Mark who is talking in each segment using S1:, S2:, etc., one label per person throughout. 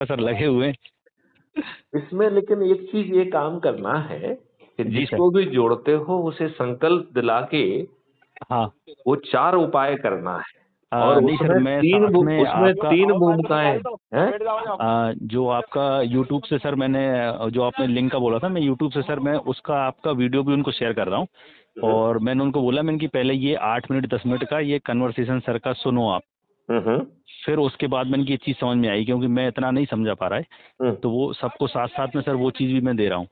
S1: Sir लगे हुए हैं।
S2: इसमें लेकिन एक चीज ये काम करना है कि
S1: जी सर।
S2: जिसको भी जोड़ते हो उसे संकल्प दिला के
S1: हाँ।
S2: वो 4 उपाय करना है। और
S1: नहीं सर, मैं साथ में
S2: उसमें
S1: आपका
S2: 3 भूमिकाएं हैं।
S1: जो आपका यूट्यूब से सर मैंने जो आपने लिंक का बोला था, मैं यूट्यूब से सर मैं उसका आपका वीडियो भी उनको शेयर कर रहा हूँ।
S2: हम्म
S1: और मैंने उनको बोला मैंने कि पहले ये 8 मिनट 10 मिनट का ये कन्वर्सेशन सर का सुनो आप।
S2: हम्म
S1: फिर उसके बाद मैंने की ये चीज़ समझ में आई, क्योंकि मैं इतना नहीं समझा पा रहा है।
S2: हम्म,
S1: तो वो सबको साथ साथ में सर वो चीज़ भी मैं दे रहा हूँ।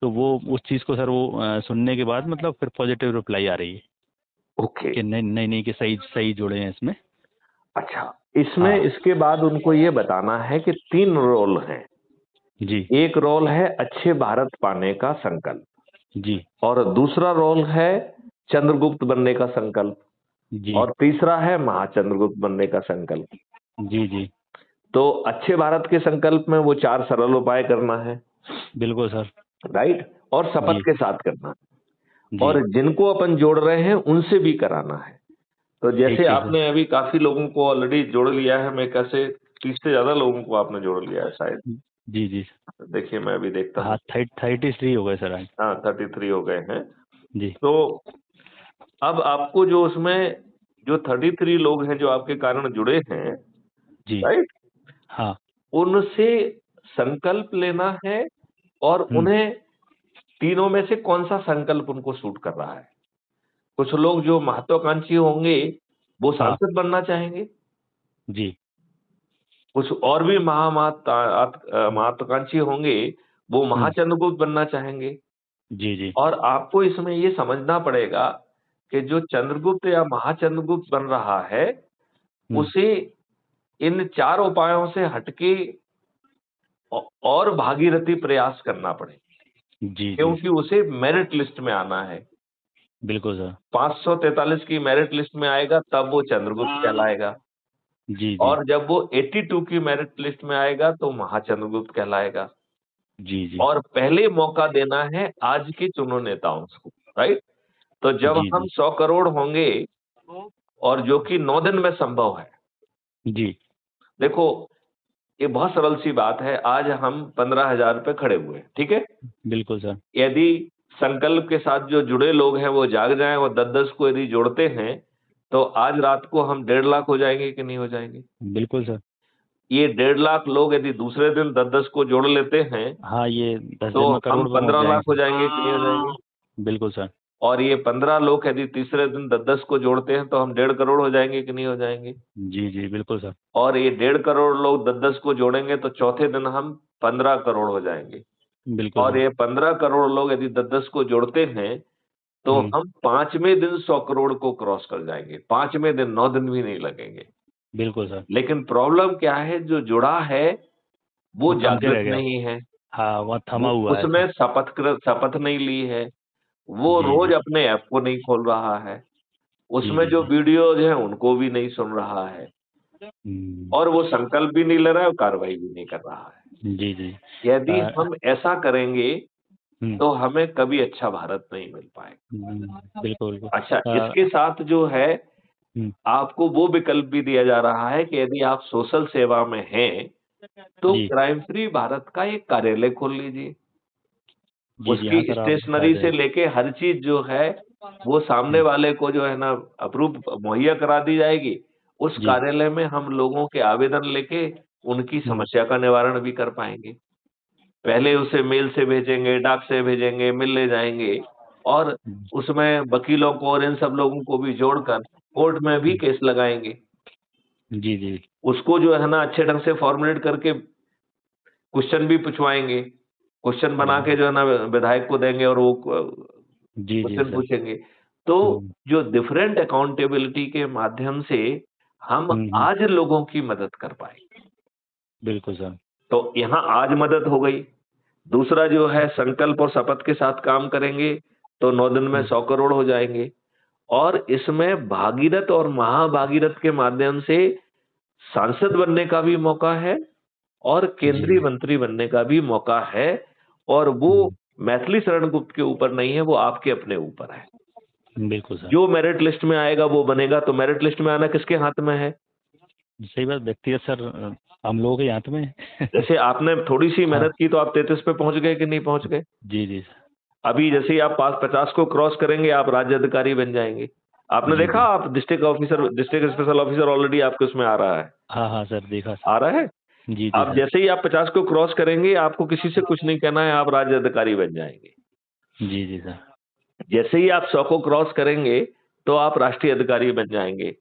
S1: तो वो उस चीज़ को सर वो सुनने के बाद मतलब फिर पॉजिटिव रिप्लाई आ रही है
S2: ओके।
S1: कि नहीं नहीं नहीं, कि सही सही जुड़े हैं इसमें।
S2: अच्छा, इसमें
S1: हाँ।
S2: इसके बाद उनको ये बताना है कि 3 रोल हैं।
S1: जी
S2: एक रोल है अच्छे भारत पाने का संकल्प,
S1: जी
S2: और दूसरा रोल है चंद्रगुप्त बनने का संकल्प,
S1: जी
S2: और तीसरा है महाचंद्रगुप्त बनने का संकल्प।
S1: जी जी।
S2: तो अच्छे भारत के संकल्प में वो 4 सरल उपाय करना है,
S1: बिल्कुल सर।
S2: राइट, और शपथ
S1: जी
S2: के साथ करना है।
S1: जी।
S2: और जिनको अपन जोड़ रहे हैं उनसे भी कराना है। तो
S1: ठीक
S2: जैसे
S1: ठीक है।
S2: आपने अभी काफी लोगों को ऑलरेडी जोड़ लिया है, मैं कैसे 30 से ज्यादा लोगों को आपने जोड़ लिया है शायद।
S1: जी जी।
S2: देखिए मैं अभी देखता हूँ।
S1: हाँ, 33 हो गए सर आज।
S2: हाँ, 33 हो गए हैं।
S1: जी
S2: तो अब आपको जो उसमें जो 33 लोग हैं जो आपके कारण जुड़े हैं,
S1: जी।
S2: राइट,
S1: हाँ।
S2: उनसे संकल्प लेना है, और
S1: हम्म।
S2: उन्हें तीनों में से कौन सा संकल्प उनको सूट कर रहा है। कुछ लोग जो महत्वाकांक्षी होंगे वो
S1: हाँ।
S2: सांसद बनना चाहेंगे,
S1: जी
S2: कुछ और भी महत्वाकांक्षी होंगे वो
S1: हम्म।
S2: महाचंद्रगुप्त बनना चाहेंगे।
S1: जी जी
S2: और आपको इसमें ये समझना पड़ेगा कि जो चंद्रगुप्त या महाचंद्रगुप्त बन रहा है
S1: हम्म।
S2: उसे इन 4 उपायों से हटके और भागीरथी प्रयास करना पड़े,
S1: जी जी।
S2: क्योंकि उसे मेरिट लिस्ट में आना है।
S1: बिल्कुल सर।
S2: 543 की मेरिट लिस्ट में आएगा तब वो चंद्रगुप्त कहलाएगा।
S1: जी जी
S2: और जब वो 82 की मेरिट लिस्ट में आएगा तो महाचंद्रगुप्त कहलाएगा।
S1: जी जी
S2: और पहले मौका देना है आज के चुनो नेताओं को, राइट। तो जब
S1: जी
S2: हम
S1: जी
S2: 100 करोड़ होंगे, और जो कि 9 दिन में संभव है।
S1: जी।
S2: देखो, ये बहुत सरल सी बात है। आज हम 15,000 पे खड़े हुए हैं, ठीक है।
S1: बिल्कुल सर।
S2: यदि संकल्प के साथ जो जुड़े लोग हैं वो जाग जाएं और 10-10 को यदि जोड़ते हैं, तो आज रात को हम 1.5 लाख हो जाएंगे कि नहीं हो जाएंगे।
S1: बिल्कुल सर।
S2: ये 1.5 लाख लोग यदि दूसरे दिन 10-10 को जोड़ लेते हैं,
S1: हाँ, ये 10 दिन
S2: तो
S1: में
S2: हम
S1: करोड़ पे पहुंच
S2: 15 लाख
S1: जाएंगे
S2: हो
S1: सर।
S2: जाएंगे कि नहीं हो जाएंगे।
S1: बिल्कुल सर।
S2: और ये 15 लोग यदि तीसरे दिन 10-10 को जोड़ते हैं तो हम 1.5 करोड़ हो जाएंगे कि नहीं हो जाएंगे।
S1: जी जी बिल्कुल सर।
S2: और ये 1.5 करोड़ लोग 10-10 को जोड़ेंगे तो चौथे दिन हम 15 करोड़ हो जाएंगे।
S1: बिल्कुल
S2: और
S1: सर।
S2: ये 15 करोड़ लोग यदि 10-10 को जोड़ते हैं तो
S1: हम्म।
S2: हम 5वें दिन 100 करोड़ को क्रॉस कर जाएंगे। 5वें दिन, 9 दिन भी नहीं लगेंगे।
S1: बिल्कुल सर।
S2: लेकिन प्रॉब्लम क्या है, जो जुड़ा है वो
S1: वो थम के
S2: जागृत
S1: रह गया।
S2: नहीं है।
S1: हाँ, वहाँ थमा
S2: वो
S1: हुआ है
S2: उसने
S1: सर।
S2: शपथ नहीं ली है। वो
S1: जी
S2: रोज
S1: जी।
S2: अपने ऐप को नहीं खोल रहा है।
S1: जी
S2: उसमें
S1: जी
S2: जो
S1: जी।
S2: वीडियोज हैं उनको भी नहीं सुन रहा है। और वो संकल्प भी नहीं ले रहा है और कार्रवाई भी नहीं कर रहा है।
S1: जी जी।
S2: यदि
S1: अ,
S2: हम ऐसा करेंगे
S1: हम्म।
S2: तो हमें कभी अच्छा भारत नहीं मिल पाएगा।
S1: बिल्कुल बिल्कुल।
S2: अच्छा, इसके साथ जो है
S1: हम्म।
S2: आपको वो विकल्प भी दिया जा रहा है कि यदि आप सोशल सेवा में हैं, तो
S1: जी
S2: क्राइम फ्री भारत का एक कार्यालय खोल लीजिए।
S1: जी जी।
S2: उसकी
S1: हाँ सर, आप बताए
S2: स्टेशनरी
S1: थे।
S2: से लेके हर चीज़ जो है, वो सामने
S1: हम्म।
S2: वाले को जो है ना अप्रूव मुहैया करा दी जाएगी। उस
S1: जी।
S2: कार्यालय में हम लोगों के आवेदन लेके उनकी
S1: हम्म।
S2: समस्या का निवारण भी कर पाएँगे। पहले उसे मेल से भेजेंगे, डाक से भेजेंगे, मिलने जाएँगे, और उसमें वकीलों को और इन सब लोगों को भी जोड़कर कोर्ट में भी केस लगाएँगे।
S1: जी जी
S2: उसको जो है ना अच्छे ढंग से फॉर्मुलेट करके क्वेश्चन भी पूछवाएँगे। क्वेश्चन बना के जो है ना विधायक को देंगे और वो
S1: जी जी
S2: क्वेश्चन
S1: सर।
S2: पूछेंगे। तो
S1: हम्म
S2: जो डिफरेंट अकाउंटेबिलिटी के माध्यम से हम
S1: हम्म।
S2: आज लोगों की मदद कर पाएँगे।
S1: बिल्कुल सर।
S2: तो यहाँ आज मदद हो गई। दूसरा जो है संकल्प और शपथ के साथ काम करेंगे तो 9 दिन में
S1: हम्म।
S2: 100 करोड़ हो जाएँगे। और इसमें भागीरथ और महाभागीरथ के माध्यम से सांसद बनने का भी मौका है और
S1: जी
S2: केंद्रीय मंत्री बनने का भी मौका है। और वो मैथिली शरण गुप्त के ऊपर नहीं है, वो आपके अपने ऊपर है।
S1: बिल्कुल सर।
S2: जो मेरिट लिस्ट में आएगा वो बनेगा। तो मेरिट लिस्ट में आना किसके हाथ में है?
S1: सही बात, व्यक्तिगत सर हम लोगों के हाथ में है।
S2: जैसे आपने थोड़ी सी
S1: हाँ
S2: मेहनत की तो आप 33 पे पहुंच गए कि नहीं पहुंच गए?
S1: जी जी
S2: अभी जैसे ही आप पास 50 को क्रॉस करेंगे आप राज्य अधिकारी बन जाएंगे। आपने
S1: जी
S2: देखा,
S1: जी।
S2: आप district officer, district special officer already आपके उसमें आ रहा है।
S1: हाँ हाँ सर, देखा सर।
S2: आ रहा है।
S1: जी जी
S2: आप
S1: सर।
S2: जैसे ही आप 50 को क्रॉस करेंगे आपको किसी से कुछ नहीं कहना है, आप राज्य अधिकारी बन जाएंगे।
S1: जी जी सर।
S2: जैसे ही आप 100 को क्रॉस करेंगे तो आप राष्ट्रीय अधिकारी बन जाएंगे।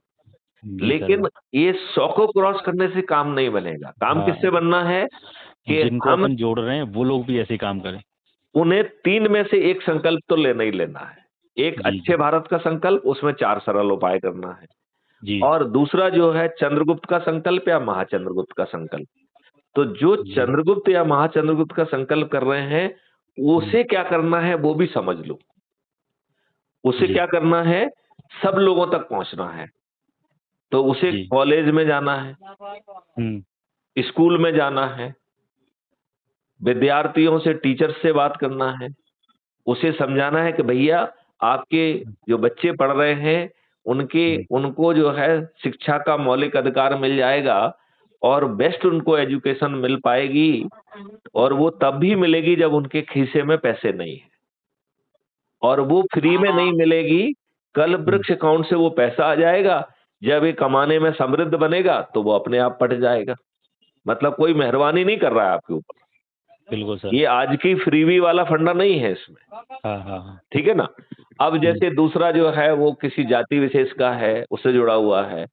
S1: जी सर।
S2: लेकिन ये 100 को क्रॉस करने से काम नहीं बनेगा। काम किससे
S1: हाँ,
S2: बनना है कि
S1: जिनको
S2: हम
S1: अपन जोड़ रहे हैं वो लोग भी ऐसे ही काम करें।
S2: उन्हें 3 में से एक संकल्प तो लेना ही लेना है। एक
S1: जी
S2: अच्छे
S1: जी
S2: भारत का संकल्प, उसमें 4 सरल उपाय करना है।
S1: जी
S2: और दूसरा जो है चंद्रगुप्त का संकल्प या महाचंद्रगुप्त का संकल्प। तो जो
S1: जी।
S2: चंद्रगुप्त या महाचंद्रगुप्त का संकल्प कर रहे हैं,
S1: हम्म,
S2: उसे क्या करना है वो भी समझ लो। उसे
S1: जी
S2: क्या करना है, सब लोगों तक पहुंचना है। तो उसे
S1: जी।
S2: कॉलेज में जाना है,
S1: हम्म
S2: स्कूल में जाना है, विद्यार्थियों से, टीचर्स से बात करना है। उसे समझाना है कि भैया आपके जो बच्चे पढ़ रहे हैं उनके
S1: हम्म,
S2: उनको जो है शिक्षा का मौलिक अधिकार मिल जाएगा और बेस्ट उनको एजुकेशन मिल पाएगी। और वो तब भी मिलेगी जब उनके खीसे में पैसे नहीं है, और वो फ्री में नहीं मिलेगी। कल
S1: हम्म,
S2: वृक्ष अकाउंट से वो पैसा आ जाएगा। जब ये कमाने में समृद्ध बनेगा तो वो अपने आप पट जाएगा। मतलब कोई मेहरबानी नहीं कर रहा है आपके ऊपर।
S1: बिल्कुल सर।
S2: ये आज की फ्रीबी वाला फंडा नहीं है इसमें।
S1: हाँ हाँ हाँ।
S2: ठीक है ना? अब
S1: हम्म,
S2: जैसे दूसरा जो है वो किसी जाति विशेष का है, उससे जुड़ा हुआ है।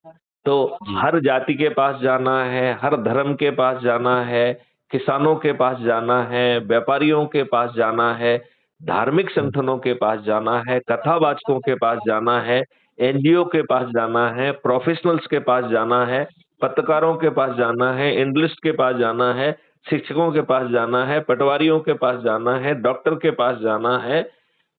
S2: तो
S1: जी
S2: हर जाति के पास जाना है, हर धर्म के पास जाना है, किसानों के पास जाना है, व्यापारियों के पास जाना है, धार्मिक
S1: हम्म,
S2: संगठनों के पास जाना है, कथावाचकों के पास जाना है, एनजीओ के पास जाना है, प्रोफेशनल्स के पास जाना है, पत्रकारों के पास जाना है, एनालिस्ट के पास जाना है, शिक्षकों के पास जाना है, पटवारियों के पास जाना है, डॉक्टर के पास जाना है,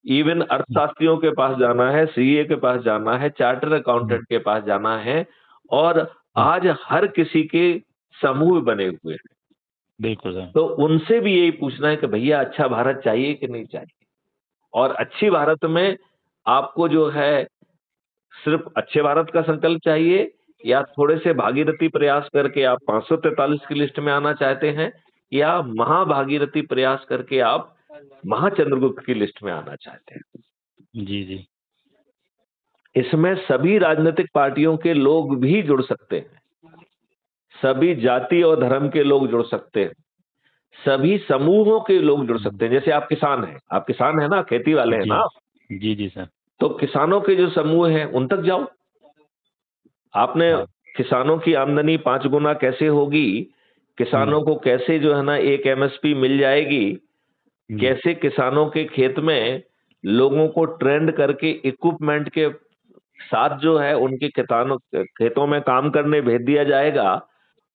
S2: इवन अर्थशास्त्रियों के पास जाना है, सीए के पास जाना है, चार्टर
S1: हम्म,
S2: अकाउंटेंट के पास जाना है। और
S1: हम्म,
S2: आज हर किसी के समूह बने हुए हैं।
S1: बिल्कुल सर।
S2: तो उनसे भी यही पूछना है कि भैया अच्छा भारत चाहिए कि नहीं चाहिए? और अच्छी भारत में आपको जो है सिर्फ अच्छे भारत का संकल्प चाहिए, या थोड़े से भागीरथी प्रयास करके आप 543 की लिस्ट में आना चाहते हैं, या महाभागीरथी प्रयास करके आप महाचंद्रगुप्त की लिस्ट में आना चाहते हैं?
S1: जी जी
S2: इसमें सभी राजनीतिक पार्टियों के लोग भी जुड़ सकते हैं, सभी जाति और धर्म के लोग जुड़ सकते हैं, सभी समूहों के लोग जुड़
S1: हम्म,
S2: सकते हैं। जैसे आप किसान है ना, खेती वाले हैं
S1: जी
S2: ना,
S1: जी जी सर।
S2: तो किसानों के जो समूह हैं उन तक जाओ। आपने
S1: हाँ।
S2: किसानों की आमदनी 5 गुना कैसे होगी,
S1: हम्म
S2: किसानों को कैसे जो है ना एक एमएसपी मिल जाएगी,
S1: हम्म,
S2: कैसे किसानों के खेत में लोगों को ट्रेंड करके इक्विपमेंट के साथ जो है उनके किसानों खेतों में काम करने भेज दिया जाएगा,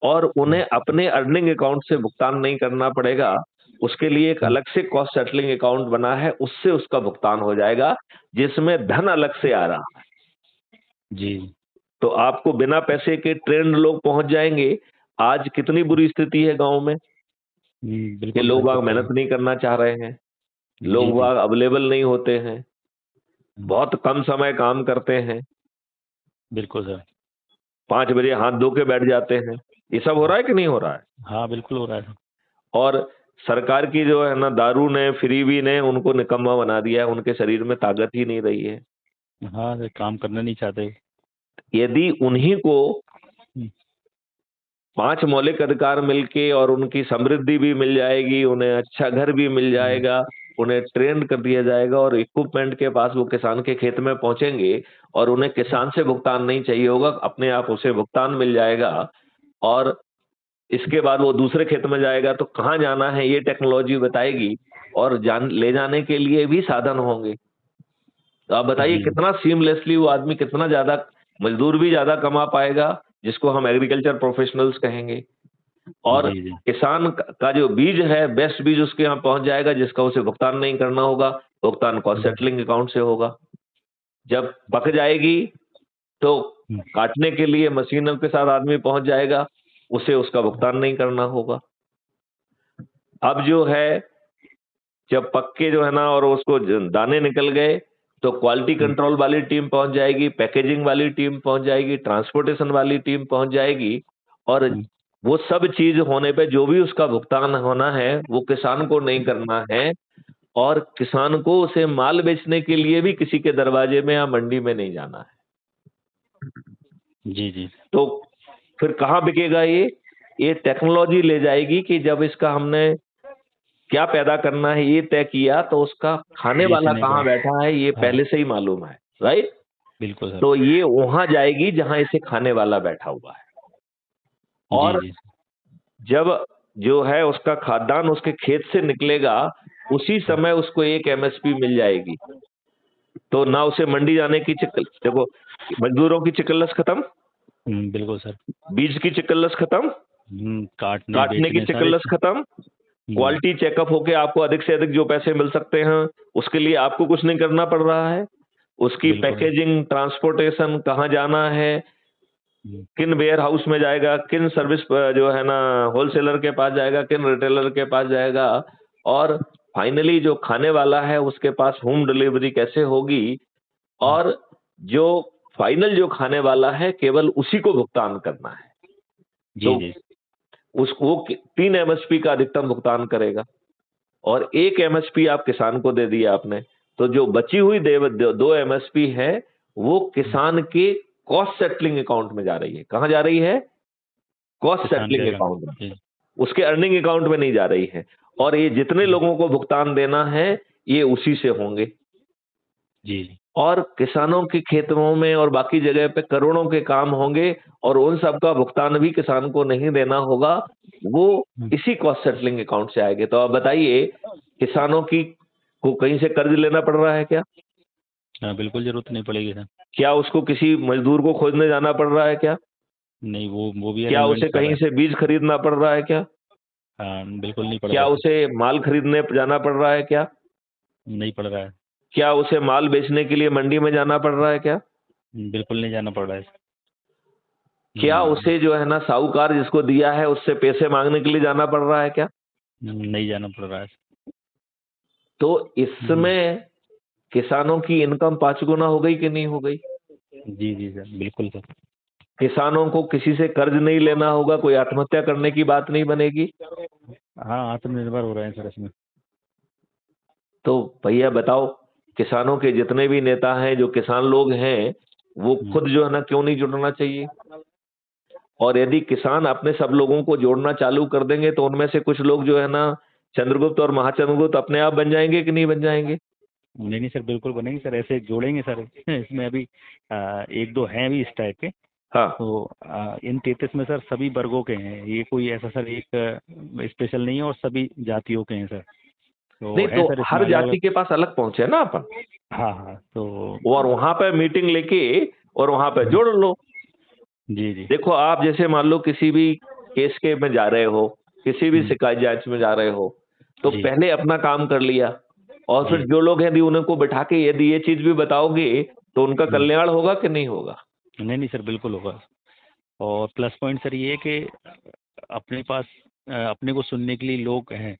S2: और उन्हें अपने अर्निंग अकाउंट से भुगतान नहीं करना पड़ेगा। उसके लिए एक
S1: हम्म,
S2: अलग से कॉस्ट सेटलिंग अकाउंट बना है, उससे उसका भुगतान हो जाएगा, जिसमें धन अलग से आ रहा है।
S1: जी।
S2: तो आपको बिना पैसे के ट्रेंड लोग पहुंच जाएंगे। आज कितनी बुरी स्थिति है गांव में कि
S1: बिल्कुल
S2: लोग
S1: बिल्कुल
S2: बाग मेहनत
S1: सही।
S2: नहीं करना चाह रहे हैं,
S1: जी
S2: लोग
S1: जी।
S2: बाग अवेलेबल नहीं होते हैं,
S1: हम्म,
S2: बहुत कम समय काम करते हैं,
S1: बिल्कुल सर।
S2: 5 बजे हाथ धो के बैठ जाते हैं। ये सब हो रहा है कि नहीं हो रहा है?
S1: हाँ बिल्कुल हो रहा है।
S2: और सरकार की जो है ना दारू ने, फ्रीबी ने उनको निकम्मा बना दिया है, उनके शरीर में ताकत ही नहीं रही है।
S1: हाँ, ये काम करना नहीं चाहते।
S2: यदि उन्हीं को
S1: हम्म,
S2: 5 मौलिक अधिकार मिलके और उनकी समृद्धि भी मिल जाएगी, उन्हें अच्छा घर भी मिल
S1: हम्म,
S2: जाएगा, उन्हें ट्रेंड कर दिया जाएगा और इक्विपमेंट के पास वो किसान के खेत में पहुंचेंगे, और उन्हें किसान से भुगतान नहीं चाहिए होगा, अपने आप उसे भुगतान मिल जाएगा। और इसके बाद वो दूसरे खेत में जाएगा तो कहाँ जाना है ये टेक्नोलॉजी बताएगी, और जान ले जाने के लिए भी साधन होंगे। तो आप बताइए
S1: जी
S2: कितना सीमलेसली वो आदमी कितना ज्यादा, मजदूर भी ज्यादा कमा पाएगा, जिसको हम एग्रीकल्चर प्रोफेशनल्स कहेंगे। और
S1: जी जी
S2: किसान का जो बीज है, बेस्ट बीज उसके यहाँ पहुंच जाएगा, जिसका उसे भुगतान नहीं करना होगा। भुगतान कॉस्ट
S1: हम्म,
S2: सेटलिंग अकाउंट से होगा। जब पक जाएगी तो
S1: हम्म,
S2: काटने के लिए मशीनों के साथ आदमी पहुंच जाएगा, उसे उसका भुगतान नहीं करना होगा। अब जो है, जब पक के जो है ना और उसको दाने निकल गए, तो क्वालिटी कंट्रोल वाली टीम पहुंच जाएगी, पैकेजिंग वाली टीम पहुंच जाएगी, ट्रांसपोर्टेशन वाली टीम पहुंच जाएगी, और वो सब चीज होने पे जो भी उसका भुगतान होना है वो किसान को नहीं करना है, और किसान को उसे माल बेचने के लिए भी किसी के दरवाजे में या मंडी में नहीं जाना है।
S1: जी जी
S2: तो फिर कहाँ बिकेगा ये टेक्नोलॉजी ले जाएगी कि जब इसका हमने क्या पैदा करना है ये तय किया, तो उसका खाने वाला
S1: बेचने
S2: कहाँ
S1: का।
S2: बैठा है ये
S1: हाँ
S2: पहले से ही मालूम है, राइट।
S1: बिल्कुल सर।
S2: तो ये वहां जाएगी जहां इसे खाने वाला बैठा हुआ है,
S1: जी
S2: और
S1: जी
S2: जब जो है उसका खाद्यान्न उसके खेत से निकलेगा, उसी समय उसको एक एमएसपी मिल जाएगी। तो ना उसे मंडी जाने की देखो, मजदूरों की चिकल्लस खत्म,
S1: बिल्कुल सर।
S2: बीज की चिकल्लस खत्म,
S1: काटने
S2: काटने की
S1: बेचने सारे।
S2: चिकल्लस खत्म, क्वालिटी चेकअप होके आपको अधिक से अधिक जो पैसे मिल सकते हैं उसके लिए आपको कुछ नहीं करना पड़ रहा है। उसकी
S1: बिल्कुल।
S2: पैकेजिंग, ट्रांसपोर्टेशन, कहाँ जाना है, किन वेयर हाउस में जाएगा, किन सर्विस जो है ना होलसेलर के पास जाएगा, किन रिटेलर के पास जाएगा, और फाइनली जो खाने वाला है उसके पास होम डिलीवरी कैसे होगी, और जो फाइनल जो खाने वाला है केवल उसी को भुगतान करना है।
S1: जी
S2: तो
S1: जी
S2: उसको 3 एमएसपी का अधिकतम भुगतान करेगा, और 1 एमएसपी आप किसान को दे दिया आपने, तो जो बची हुई 2 एमएसपी है वो किसान के कॉस्ट सेटलिंग अकाउंट में जा रही है। कहां जा रही है? कॉस्ट
S1: किसान
S2: सेटलिंग
S1: के अकाउंट।
S2: अकाउंट में,
S1: जी
S2: उसके अर्निंग अकाउंट में नहीं जा रही है। और ये जितने लोगों को भुगतान देना है ये उसी से होंगे।
S1: जी जी
S2: और किसानों के खेतों में और बाकी जगह पे करोड़ों के काम होंगे, और उन सब का भुगतान भी किसान को नहीं देना होगा, वो इसी कॉस्ट सेटलिंग अकाउंट से आएंगे। तो आप बताइए, किसानों की को कहीं से कर्ज लेना पड़ रहा है क्या?
S1: हाँ बिल्कुल, जरूरत नहीं पड़ेगी सर।
S2: क्या उसको किसी मजदूर को खोजने जाना पड़ रहा है क्या?
S1: नहीं, वो भी
S2: क्या
S1: अरेंजमेंट
S2: उसे
S1: कर रहा
S2: कहीं
S1: है।
S2: से बीज खरीदना पड़ रहा है क्या?
S1: हाँ बिल्कुल नहीं पड़ रहा
S2: क्या
S1: है सर।
S2: उसे माल खरीदने जाना पड़ रहा है क्या?
S1: नहीं पड़ रहा है।
S2: क्या उसे माल बेचने के लिए मंडी में जाना पड़ रहा है क्या?
S1: बिल्कुल नहीं जाना पड़ रहा है।
S2: क्या उसे जो है ना साहूकार जिसको दिया है उससे पैसे मांगने के लिए जाना पड़ रहा है क्या?
S1: नहीं जाना पड़ रहा है।
S2: तो इसमें किसानों की इनकम 5 गुना हो गई कि नहीं हो गई?
S1: जी जी सर, बिल्कुल सर।
S2: किसानों को किसी से कर्ज नहीं लेना होगा, कोई आत्महत्या करने की बात नहीं बनेगी।
S1: हाँ, आत्मनिर्भर हो रहे हैं सर इसमें।
S2: तो भैया बताओ, किसानों के जितने भी नेता हैं, जो किसान लोग हैं, वो खुद जो है ना क्यों नहीं जुड़ना चाहिए? और यदि किसान अपने सब लोगों को जोड़ना चालू कर देंगे तो उनमें से कुछ लोग जो है ना चंद्रगुप्त और महाचंद्रगुप्त अपने आप बन जाएंगे कि नहीं बन जाएंगे?
S1: नहीं नहीं सर, बिल्कुल बनेंगे सर, ऐसे जोड़ेंगे सर। इसमें अभी एक दो हैं भी इस टाइप के।
S2: हाँ।
S1: तो इन 33 में सर सभी वर्गों के हैं, ये कोई ऐसा सर एक स्पेशल नहीं है, और सभी जातियों के हैं सर। तो
S2: नहीं
S1: है
S2: तो
S1: सर इसमें
S2: हर
S1: अलग
S2: जाति
S1: अलग।
S2: के पास अलग पहुंचे ना अपन,
S1: हाँ हाँ, तो
S2: और वहां पे मीटिंग लेके और वहां पे जोड़ लो।
S1: जी जी
S2: देखो आप जैसे मान लो किसी भी केस के में जा रहे हो, किसी भी शिकायत जांच में जा रहे हो, तो
S1: जी
S2: पहले अपना काम कर लिया, और फिर
S1: जी।
S2: जो लोग हैं यदि उनको बैठा के यदि ये चीज भी बताओगे तो उनका
S1: हम्म,
S2: कल्याण होगा कि नहीं होगा?
S1: नहीं नहीं सर, बिल्कुल होगा। और प्लस पॉइंट सर ये है कि अपने पास अपने को सुनने के लिए लोग हैं।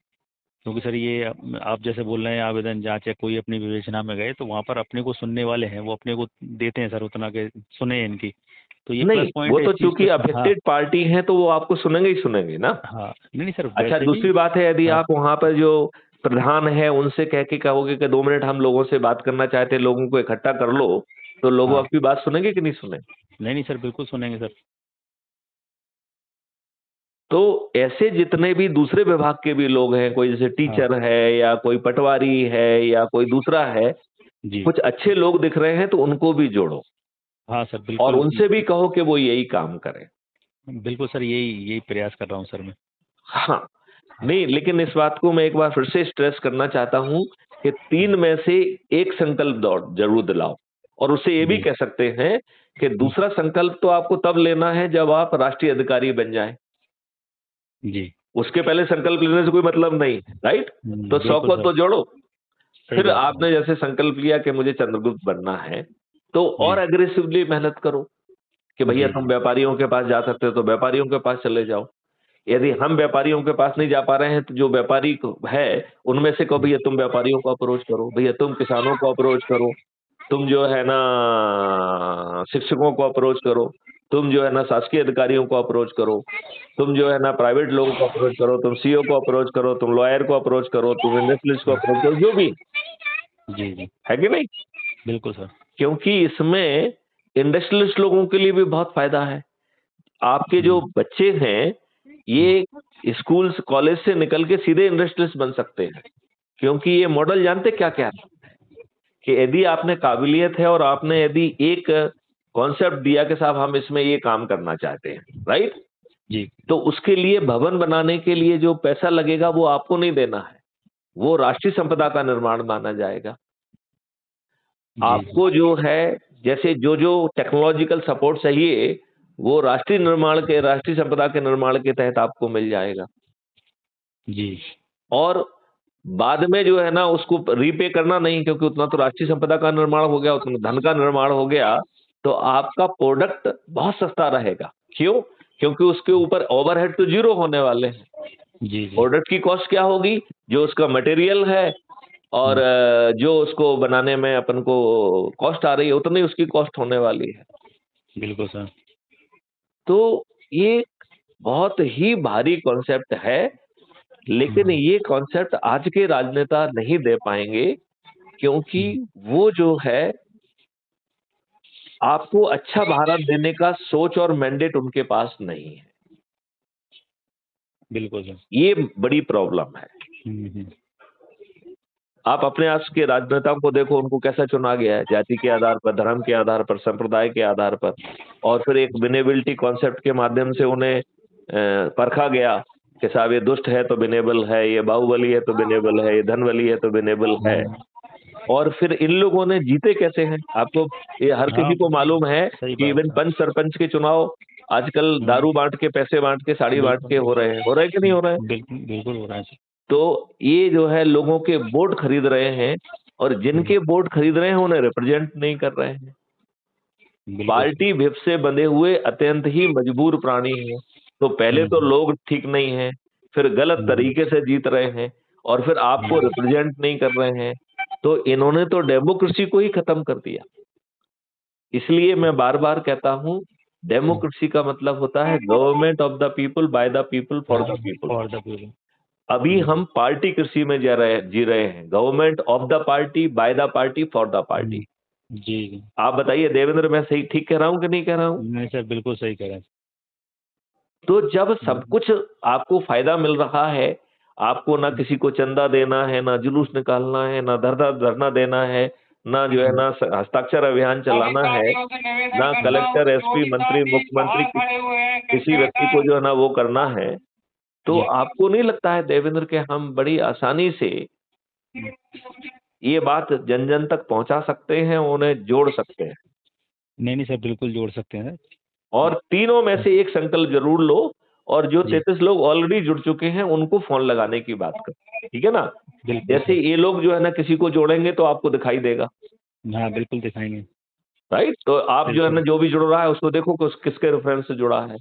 S1: क्योंकि सर ये आप जैसे बोल रहे हैं, आवेदन जांच या कोई अपनी विवेचना में गए तो वहाँ पर अपने को सुनने वाले हैं, वो अपने को देते हैं सर उतना के सुने इनकी। तो ये
S2: नहीं,
S1: प्लस पॉइंट
S2: वो
S1: है
S2: तो
S1: इस चीज़
S2: चूंकि
S1: को। हाँ
S2: अफेक्टेड पार्टी है तो वो आपको सुनेंगे ही सुनेंगे ना।
S1: हाँ, नहीं नहीं सर,
S2: अच्छा,
S1: वैसे भी।
S2: दूसरी बात है, यदि
S1: हाँ
S2: आप वहां पर जो प्रधान है उनसे कह के कहोगे कि 2 मिनट हम लोगों से बात करना चाहते हैं, लोगों को इकट्ठा कर लो, तो लोग
S1: हाँ,
S2: आपकी बात सुनेंगे कि नहीं सुनेंगे?
S1: नहीं नहीं सर, बिल्कुल सुनेंगे सर।
S2: तो ऐसे जितने भी दूसरे विभाग के भी लोग हैं, कोई जैसे
S1: हाँ
S2: टीचर है या कोई पटवारी है या कोई दूसरा है,
S1: जी।
S2: कुछ अच्छे लोग दिख रहे हैं तो उनको भी जोड़ो,
S1: हाँ सर,
S2: और
S1: बिल्कुल।
S2: उनसे भी कहो कि वो यही काम करें।
S1: बिल्कुल सर, यही यही प्रयास कर रहा हूँ सर मैं।
S2: हाँ, नहीं लेकिन इस बात को मैं एक बार फिर से स्ट्रेस करना चाहता हूं कि 3 में से एक संकल्प दौड़ जरूर दिलाओ, और उससे ये भी
S1: जी
S2: कह सकते हैं कि दूसरा संकल्प तो आपको तब लेना है जब आप राष्ट्रीय अधिकारी बन जाएं।
S1: जी।
S2: उसके पहले संकल्प लेने से कोई मतलब नहीं, राइट। तो 100
S1: बिल्कुल
S2: को
S1: सर,
S2: तो जोड़ो।
S1: सही
S2: फिर
S1: बात है।
S2: आपने जैसे संकल्प लिया कि मुझे चंद्रगुप्त बनना है, तो और
S1: जी
S2: अग्रेसिवली मेहनत करो कि भैया
S1: जी
S2: तुम
S1: जी
S2: व्यापारियों के पास जा सकते हो तो व्यापारियों के पास चले जाओ। यदि हम व्यापारियों के पास नहीं जा पा रहे हैं तो जो व्यापारी है उनमें से कहो भैया तुम व्यापारियों को अप्रोच करो, भैया तुम किसानों को अप्रोच करो। तुम जो है ना शिक्षकों को अप्रोच करो, तुम जो है ना शासकीय अधिकारियों को अप्रोच करो, तुम जो है ना प्राइवेट लोगों को अप्रोच करो, तुम सीईओ को अप्रोच करो, तुम लॉयर को अप्रोच करो, तुम इंडस्ट्रियलिस्ट को अप्रोच करो, जो भी
S1: जी जी
S2: है कि नहीं।
S1: बिल्कुल सर।
S2: क्योंकि इसमें इंडस्ट्रियलिस्ट लोगों के लिए भी बहुत फायदा है। आपके जो बच्चे हैं ये स्कूल कॉलेज से निकल के सीधे इंडस्ट्रियलिस्ट बन सकते हैं, क्योंकि ये मॉडल जानते क्या क्या है कि यदि आपने काबिलियत है और आपने यदि एक कॉन्सेप्ट दिया कि साहब हम इसमें ये काम करना चाहते हैं, राइट,
S1: जी
S2: तो उसके लिए भवन बनाने के लिए जो पैसा लगेगा वो आपको नहीं देना है, वो राष्ट्रीय संपदा का निर्माण माना जाएगा।
S1: जी
S2: आपको जो है जैसे जो जो टेक्नोलॉजिकल सपोर्ट चाहिए वो राष्ट्रीय संपदा के निर्माण के तहत आपको मिल जाएगा।
S1: जी
S2: और बाद में जो है ना उसको रीपे करना नहीं, क्योंकि उतना तो राष्ट्रीय संपदा का निर्माण हो गया, उतना धन का निर्माण हो गया, तो आपका प्रोडक्ट बहुत सस्ता रहेगा। क्यों? क्योंकि उसके ऊपर ओवरहेड तो जीरो होने वाले हैं।
S1: जी जी
S2: प्रोडक्ट की कॉस्ट क्या होगी? जो उसका मटेरियल है और जो उसको बनाने में अपन को कॉस्ट आ रही है उतनी उसकी कॉस्ट होने वाली है।
S1: बिल्कुल सर।
S2: तो ये बहुत ही भारी कॉन्सेप्ट है, लेकिन ये कॉन्सेप्ट आज के राजनेता नहीं दे पाएंगे, क्योंकि वो जो है आपको अच्छा भारत देने का सोच और मैंडेट उनके पास नहीं है।
S1: बिल्कुल सर।
S2: ये बड़ी प्रॉब्लम है।
S1: हम्म।
S2: आप अपने आस के राजनेताओं को देखो, उनको कैसा चुना गया है, जाति के आधार पर, धर्म के आधार पर, संप्रदाय के आधार पर, और फिर एक विनेबिलिटी कॉन्सेप्ट के माध्यम से उन्हें परखा गया कि साहब ये दुष्ट है तो विनेबल है, ये बाहुबली है तो विनेबल है, ये धनबली है तो विनेबल है। और फिर इन लोगों ने जीते कैसे हैं? आपको ये हर
S1: हाँ
S2: किसी को मालूम है
S1: सही
S2: कि
S1: बात
S2: इवन
S1: है।
S2: पंच सरपंच के चुनाव आजकल दारू बांट के, पैसे बांट के, साड़ी बांट
S1: बिल्कुल
S2: के हो रहे कि नहीं हो रहे हैं?
S1: बिल्कुल बिल्कुल हो रहा है सर।
S2: तो ये जो है लोगों के वोट खरीद रहे हैं, और जिनके वोट खरीद रहे हैं उन्हें रिप्रेजेंट नहीं कर रहे हैं।
S1: बिल्कुल सर।
S2: पार्टी विप से बंधे हुए अत्यंत ही मजबूर प्राणी हैं। तो पहले तो लोग ठीक नहीं हैं, फिर गलत तरीके से जीत रहे हैं, और फिर आपको रिप्रेजेंट नहीं कर रहे हैं। तो इन्होंने तो डेमोक्रेसी को ही खत्म कर दिया। इसलिए मैं बार बार कहता हूं, डेमोक्रेसी का मतलब होता है government of the people, by the people, for the people.
S1: और द पीपल।
S2: अभी हम पार्टी कृषि में जी रहे हैं, government of the party, by the party, for the party.
S1: जी जी
S2: आप बताइए देवेंद्र, मैं सही ठीक कह रहा हूं कि नहीं कह रहा हूं?
S1: नहीं सर बिल्कुल सही कह रहे हैं।
S2: तो जब सब कुछ आपको फायदा मिल रहा है, आपको ना किसी को चंदा देना है, ना जुलूस निकालना है, ना धरना देना है, ना जो है ना हस्ताक्षर अभियान चलाना है, ना कलेक्टर, एसपी, मंत्री, मुख्यमंत्री किसी व्यक्ति को जो है ना वो करना है, तो
S1: जी
S2: आपको नहीं लगता है देवेंद्र के हम बड़ी आसानी से ये बात जन जन तक पहुंचा सकते हैं, उन्हें जोड़ सकते हैं?
S1: नहीं नहीं सर बिल्कुल जोड़ सकते हैं सर।
S2: और तीनों में से एक संकल्प जरूर लो, और जो
S1: जी
S2: 33 लोग ऑलरेडी जुड़ चुके हैं उनको फोन लगाने की बात करो, ठीक है ना?
S1: बिल्कुल
S2: जैसे
S1: सर।
S2: ये लोग जो है ना किसी को जोड़ेंगे तो आपको दिखाई देगा,
S1: हाँ बिल्कुल दिखाएंगे।
S2: राइट? तो आप जो है ना
S1: बिल्कुल।
S2: जो भी जुड़ रहा है उसको देखो कि किसके रेफरेंस से जुड़ा है।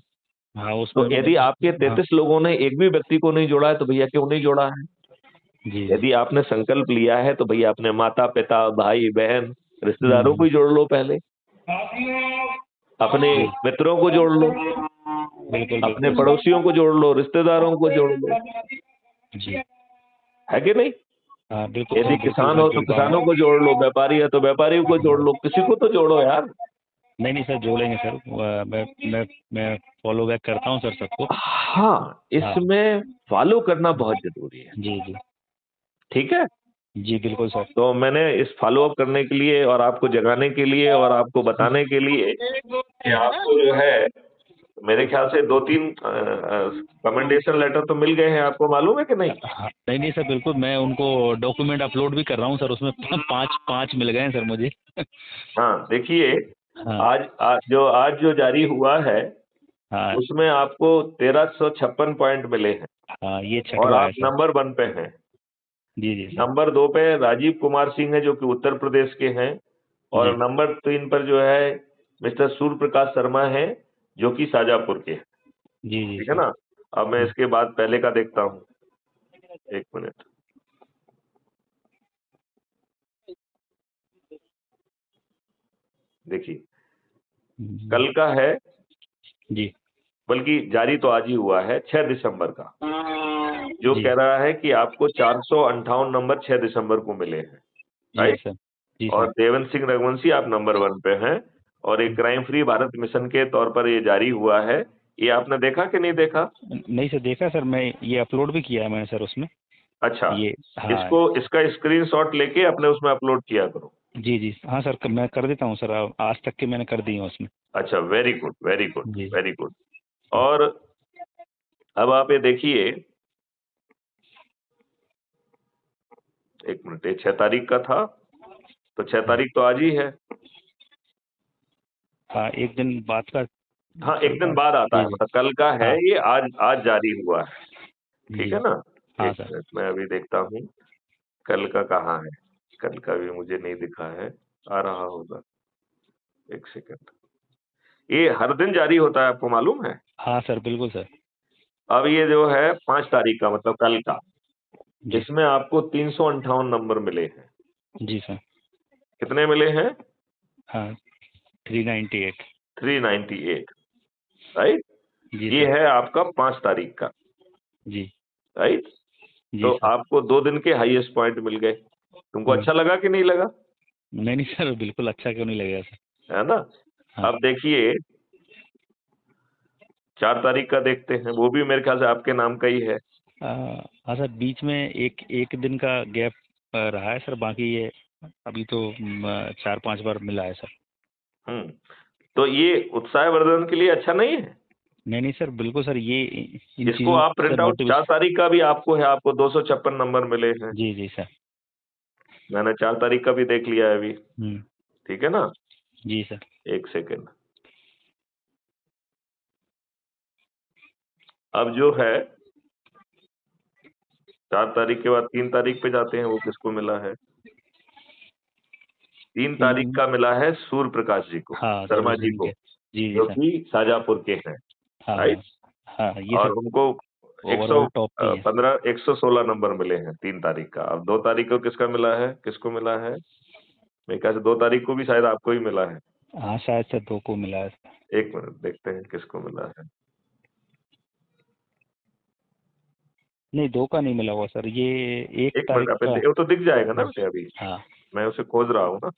S1: हाँ
S2: तो
S1: उसमें
S2: यदि आपके
S1: हाँ
S2: 33 लोगों ने एक भी व्यक्ति को नहीं जोड़ा है तो भैया क्यों नहीं जोड़ा है?
S1: जी
S2: यदि आपने संकल्प लिया है तो भैया अपने माता पिता, भाई बहन, रिश्तेदारों को
S1: हम्म,
S2: ही जोड़ लो, पहले अपने
S1: जी
S2: मित्रों को जोड़ लो,
S1: बिल्कुल
S2: अपने
S1: बिल्कुल
S2: पड़ोसियों को जोड़ लो, रिश्तेदारों को जोड़ लो,
S1: जी
S2: है कि नहीं?
S1: हाँ बिल्कुल
S2: यदि
S1: सर बिल्कुल
S2: किसान
S1: मैं
S2: हो तो
S1: जुड़
S2: किसानों
S1: पाऊंगा।
S2: को जोड़ लो, व्यापारी है तो व्यापारियों को जोड़ लो, किसी को तो जोड़ो यार।
S1: नहीं नहीं सर जोड़ेंगे सर। मैं फॉलो बैक करता हूँ सर सबको।
S2: हाँ,
S1: हाँ
S2: इसमें फॉलो करना बहुत जरूरी है,
S1: जी जी
S2: ठीक है?
S1: जी बिल्कुल सर।
S2: तो मैंने इस फॉलो अप करने के लिए और आपको जगाने के लिए और आपको बताने के लिए कि आपको जो है मेरे ख्याल से 2-3 कमेंडेशन लेटर तो मिल गए हैं, आपको मालूम है कि नहीं?
S1: हाँ नहीं नहीं सर बिल्कुल मैं उनको डॉक्यूमेंट अपलोड भी कर रहा हूँ सर। उसमें पाँच पाँच मिल गए हैं सर मुझे।
S2: हाँ, देखिए,
S1: हाँ
S2: आज जो जारी हुआ है
S1: हाँ
S2: उसमें आपको 1356 पॉइंट मिले हैं,
S1: हाँ ये
S2: और
S1: छठवा है
S2: आप
S1: सर।
S2: नंबर 1 पे हैं।
S1: जी जी सर।
S2: नंबर 2 पे राजीव कुमार सिंह है जो कि उत्तर प्रदेश के हैं, और
S1: जी
S2: नंबर 3 पर जो है मिस्टर सूर्य प्रकाश शर्मा है जो कि शाजापुर के हैं,
S1: जी जी
S2: ठीक है
S1: सर।
S2: ना? अब मैं इसके बाद पहले का देखता हूँ, एक मिनट। देखिए कल का है
S1: जी
S2: बल्कि जारी तो आज ही हुआ है 6 दिसंबर का, जो
S1: जी
S2: कह रहा है कि आपको 458 नंबर 6 दिसंबर को मिले हैं,
S1: जी
S2: राइट।
S1: सर। जी
S2: और
S1: सर।
S2: देवेंद्र सिंह रघुवंशी आप नंबर 1 पे हैं और एक क्राइम फ्री भारत मिशन के तौर पर ये जारी हुआ है। ये आपने देखा कि नहीं देखा?
S1: नहीं सर, देखा सर, मैं ये अपलोड भी किया है मैंने सर उसमें।
S2: अच्छा,
S1: ये हाँ।
S2: इसका स्क्रीनशॉट लेके अपने उसमें अपलोड किया करो।
S1: जी जी हाँ सर, मैं कर देता हूँ सर, आज तक के मैंने कर दी है उसमें।
S2: अच्छा, वेरी गुड वेरी गुड
S1: जी
S2: वेरी गुड। और अब आप ये देखिए, एक मिनट, ये 6 तारीख का था, तो 6 तारीख तो आज ही है।
S1: हाँ, एक दिन बाद का।
S2: हाँ, एक दिन
S1: चलता।
S2: बाद आता
S1: जी
S2: है,
S1: जी
S2: मतलब कल का है
S1: हाँ
S2: ये, आज आज जारी हुआ है, ठीक
S1: जी
S2: है ना।
S1: हाँ
S2: एक
S1: सर।
S2: मिनट, मैं अभी देखता हूँ कल का कहाँ है। कल का भी मुझे नहीं दिखा है, आ रहा होगा, एक सेकंड। ये हर दिन जारी होता है, आपको मालूम है?
S1: हाँ सर, बिल्कुल सर।
S2: अब ये जो है 5 तारीख का, मतलब कल का,
S1: जी
S2: इसमें आपको 358 नंबर मिले हैं।
S1: जी सर।
S2: कितने मिले हैं?
S1: हाँ, 398।
S2: 398, राइट।
S1: जी
S2: ये
S1: सर।
S2: है आपका 5 तारीख का,
S1: जी
S2: राइट।
S1: जी
S2: तो
S1: सर।
S2: आपको 2 दिन के हाईएस्ट पॉइंट मिल गए। तुमको
S1: हम्म।
S2: अच्छा लगा कि नहीं लगा?
S1: नहीं नहीं सर, बिल्कुल अच्छा क्यों नहीं लगेगा सर।
S2: है ना।
S1: हाँ।
S2: अब देखिए 4 तारीख का देखते हैं, वो भी मेरे ख्याल से आपके नाम का ही है।
S1: हाँ सर, बीच में एक एक दिन का गैप रहा है सर, बाकी ये अभी तो 4-5 बार मिला है सर।
S2: हम्म। तो ये उत्साहवर्धन के लिए अच्छा नहीं है?
S1: नहीं नहीं सर, बिल्कुल सर, ये इन
S2: इसको
S1: चीज़ों
S2: आप
S1: से
S2: प्रिंट आउट, 4
S1: मोटिवेशन।
S2: तारीख का भी आपको है, आपको 256 नंबर मिले हैं।
S1: जी जी सर।
S2: मैंने 4 तारीख का भी देख लिया है अभी,
S1: हम्म।
S2: ठीक है ना।
S1: जी सर।
S2: एक सेकेंड। अब जो है 4 तारीख के बाद 3 तारीख पे जाते हैं, वो किसको मिला है? 3 तारीख
S1: तीन।
S2: का मिला है सूर्य प्रकाश जी को,
S1: हाँ सर,
S2: शर्मा
S1: उस
S2: जी
S1: दिन के।
S2: को,
S1: जी जी
S2: जो
S1: सर।
S2: कि शाजापुर के हैं,
S1: हाँ
S2: राइट।
S1: हाँ, ये
S2: और
S1: सब
S2: उनको
S1: ओवरऑल टॉप पे ही है।
S2: 116 नंबर मिले हैं 3 तारीख का। अब 2 तारीख को किसका मिला है, किसको मिला है? मेरे ख्याल से 2 तारीख को भी शायद आपको ही मिला है।
S1: हाँ, शायद से 2 को मिला है।
S2: एक मिनट, देखते हैं किसको मिला है।
S1: नहीं, 2 का नहीं मिला हुआ सर, ये एक
S2: एक मिनट,
S1: तारीख का।
S2: वो तो दिख जाएगा ना
S1: हाँ
S2: बेटे, अभी
S1: हाँ।
S2: मैं उसे खोज रहा हूँ ना।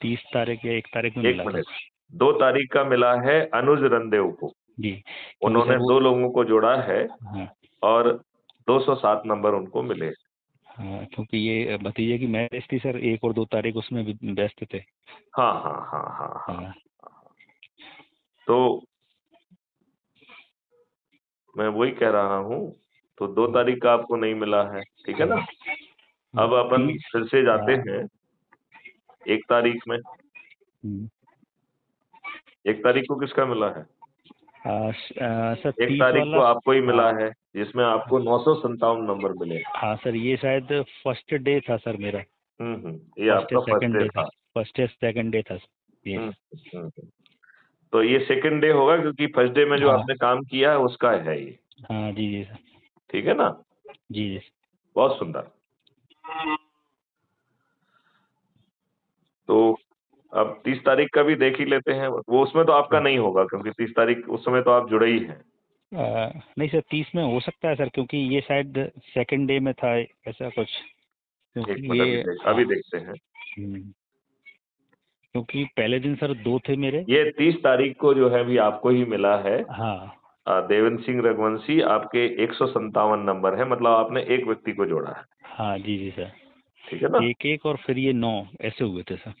S1: 30 तारीख या 1 तारीख में
S2: एक
S1: मिला था।
S2: मिनट, 2 तारीख का मिला है अनुज रंदेव को।
S1: जी, क्योंकि सर
S2: उन्होंने
S1: वो।
S2: 2 लोगों को जोड़ा है
S1: हाँ
S2: और 207 नंबर उनको मिले।
S1: हाँ, क्योंकि ये भतीजे की मैरिज थी सर, 1 और 2 तारीख उसमें भी व्यस्त थे।
S2: हाँ हाँ हाँ हाँ हाँ।
S1: हाँ
S2: तो मैं वही कह रहा हूँ, तो 2 तारीख का आपको नहीं मिला है, ठीक है ना। अब अपन
S1: 30।
S2: फिर से जाते
S1: हाँ।
S2: हैं 1 तारीख में।
S1: हम्म।
S2: 1 तारीख को किसका मिला है?
S1: सर
S2: 1
S1: 30
S2: तारीख
S1: वाला।
S2: को आपको ही
S1: हाँ
S2: मिला है, जिसमें आपको 957 नंबर मिले।
S1: हाँ सर, ये शायद फर्स्ट डे था सर मेरा।
S2: ये
S1: फर्स्ट या
S2: आपका फर्स्ट
S1: सेकंड
S2: डे
S1: डे था।
S2: था।
S1: फर्स्ट या सेकंड डे था सर ये।
S2: हम्म तो ये सेकंड डे होगा, क्योंकि फर्स्ट डे में जो
S1: हाँ
S2: आपने काम किया है उसका है ये,
S1: हाँ। जी जी सर।
S2: ठीक है ना।
S1: जी जी।
S2: बहुत सुंदर। तो अब 30 तारीख का भी देख ही लेते हैं, वो उसमें तो आपका नहीं होगा, क्योंकि 30 तारीख उस समय तो आप जुड़े ही हैं।
S1: नहीं सर, 30 में हो सकता है सर, क्योंकि ये शायद सेकंड डे में था, ऐसा कुछ।
S2: एक
S1: क्योंकि
S2: मिनट,
S1: ये हाँ।
S2: अभी देखते हैं।
S1: क्योंकि पहले दिन सर 2 थे मेरे।
S2: ये 30 तारीख को जो है भी आपको ही मिला है।
S1: हाँ
S2: देवेंद्र सिंह रघुवंशी, आपके 157 नंबर है, मतलब आपने एक व्यक्ति को जोड़ा है,
S1: हाँ। जी जी सर।
S2: ठीक है ना।
S1: एक एक और फिर ये 9 ऐसे हुए थे सर।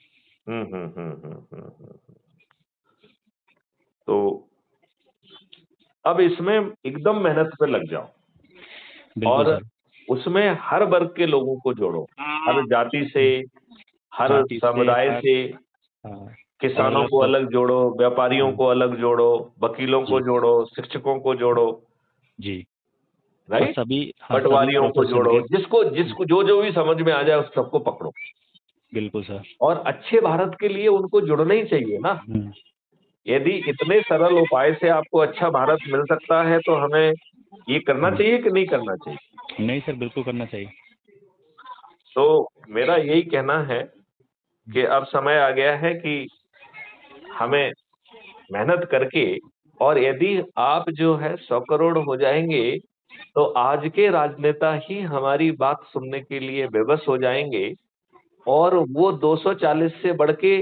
S2: हम्म। तो अब इसमें एकदम मेहनत पे लग जाओ
S1: बिल्कुल
S2: और
S1: सर।
S2: उसमें हर वर्ग के लोगों को जोड़ो, हर जाति से, हर
S1: जाति से
S2: समुदाय
S1: हर।
S2: से।
S1: हाँ, अलग
S2: किसानों
S1: अलग
S2: को
S1: लोग।
S2: अलग जोड़ो, व्यापारियों
S1: हाँ।
S2: को अलग जोड़ो, वकीलों को
S1: जी
S2: जोड़ो, शिक्षकों को जोड़ो,
S1: जी। और
S2: राइट।
S1: सभी। हाँ, सभी
S2: पटवारियों को
S1: प्रोफेशन
S2: जोड़ो,
S1: के।
S2: जिसको जिसको जो जो भी समझ में आ जाए उस सबको पकड़ो।
S1: बिल्कुल सर।
S2: और अच्छे भारत के लिए उनको जुड़ना ही चाहिए ना।
S1: हम्म।
S2: यदि इतने सरल उपाय से आपको अच्छा भारत मिल सकता है, तो हमें ये करना चाहिए कि नहीं करना चाहिए?
S1: नहीं सर, बिल्कुल करना चाहिए।
S2: तो मेरा यही कहना है कि अब समय आ गया है कि हमें मेहनत करके, और यदि आप जो है 100 करोड़ हो जाएंगे तो आज के राजनेता ही हमारी बात सुनने के लिए बेबस हो जाएंगे, और वो 240 से बढ़ के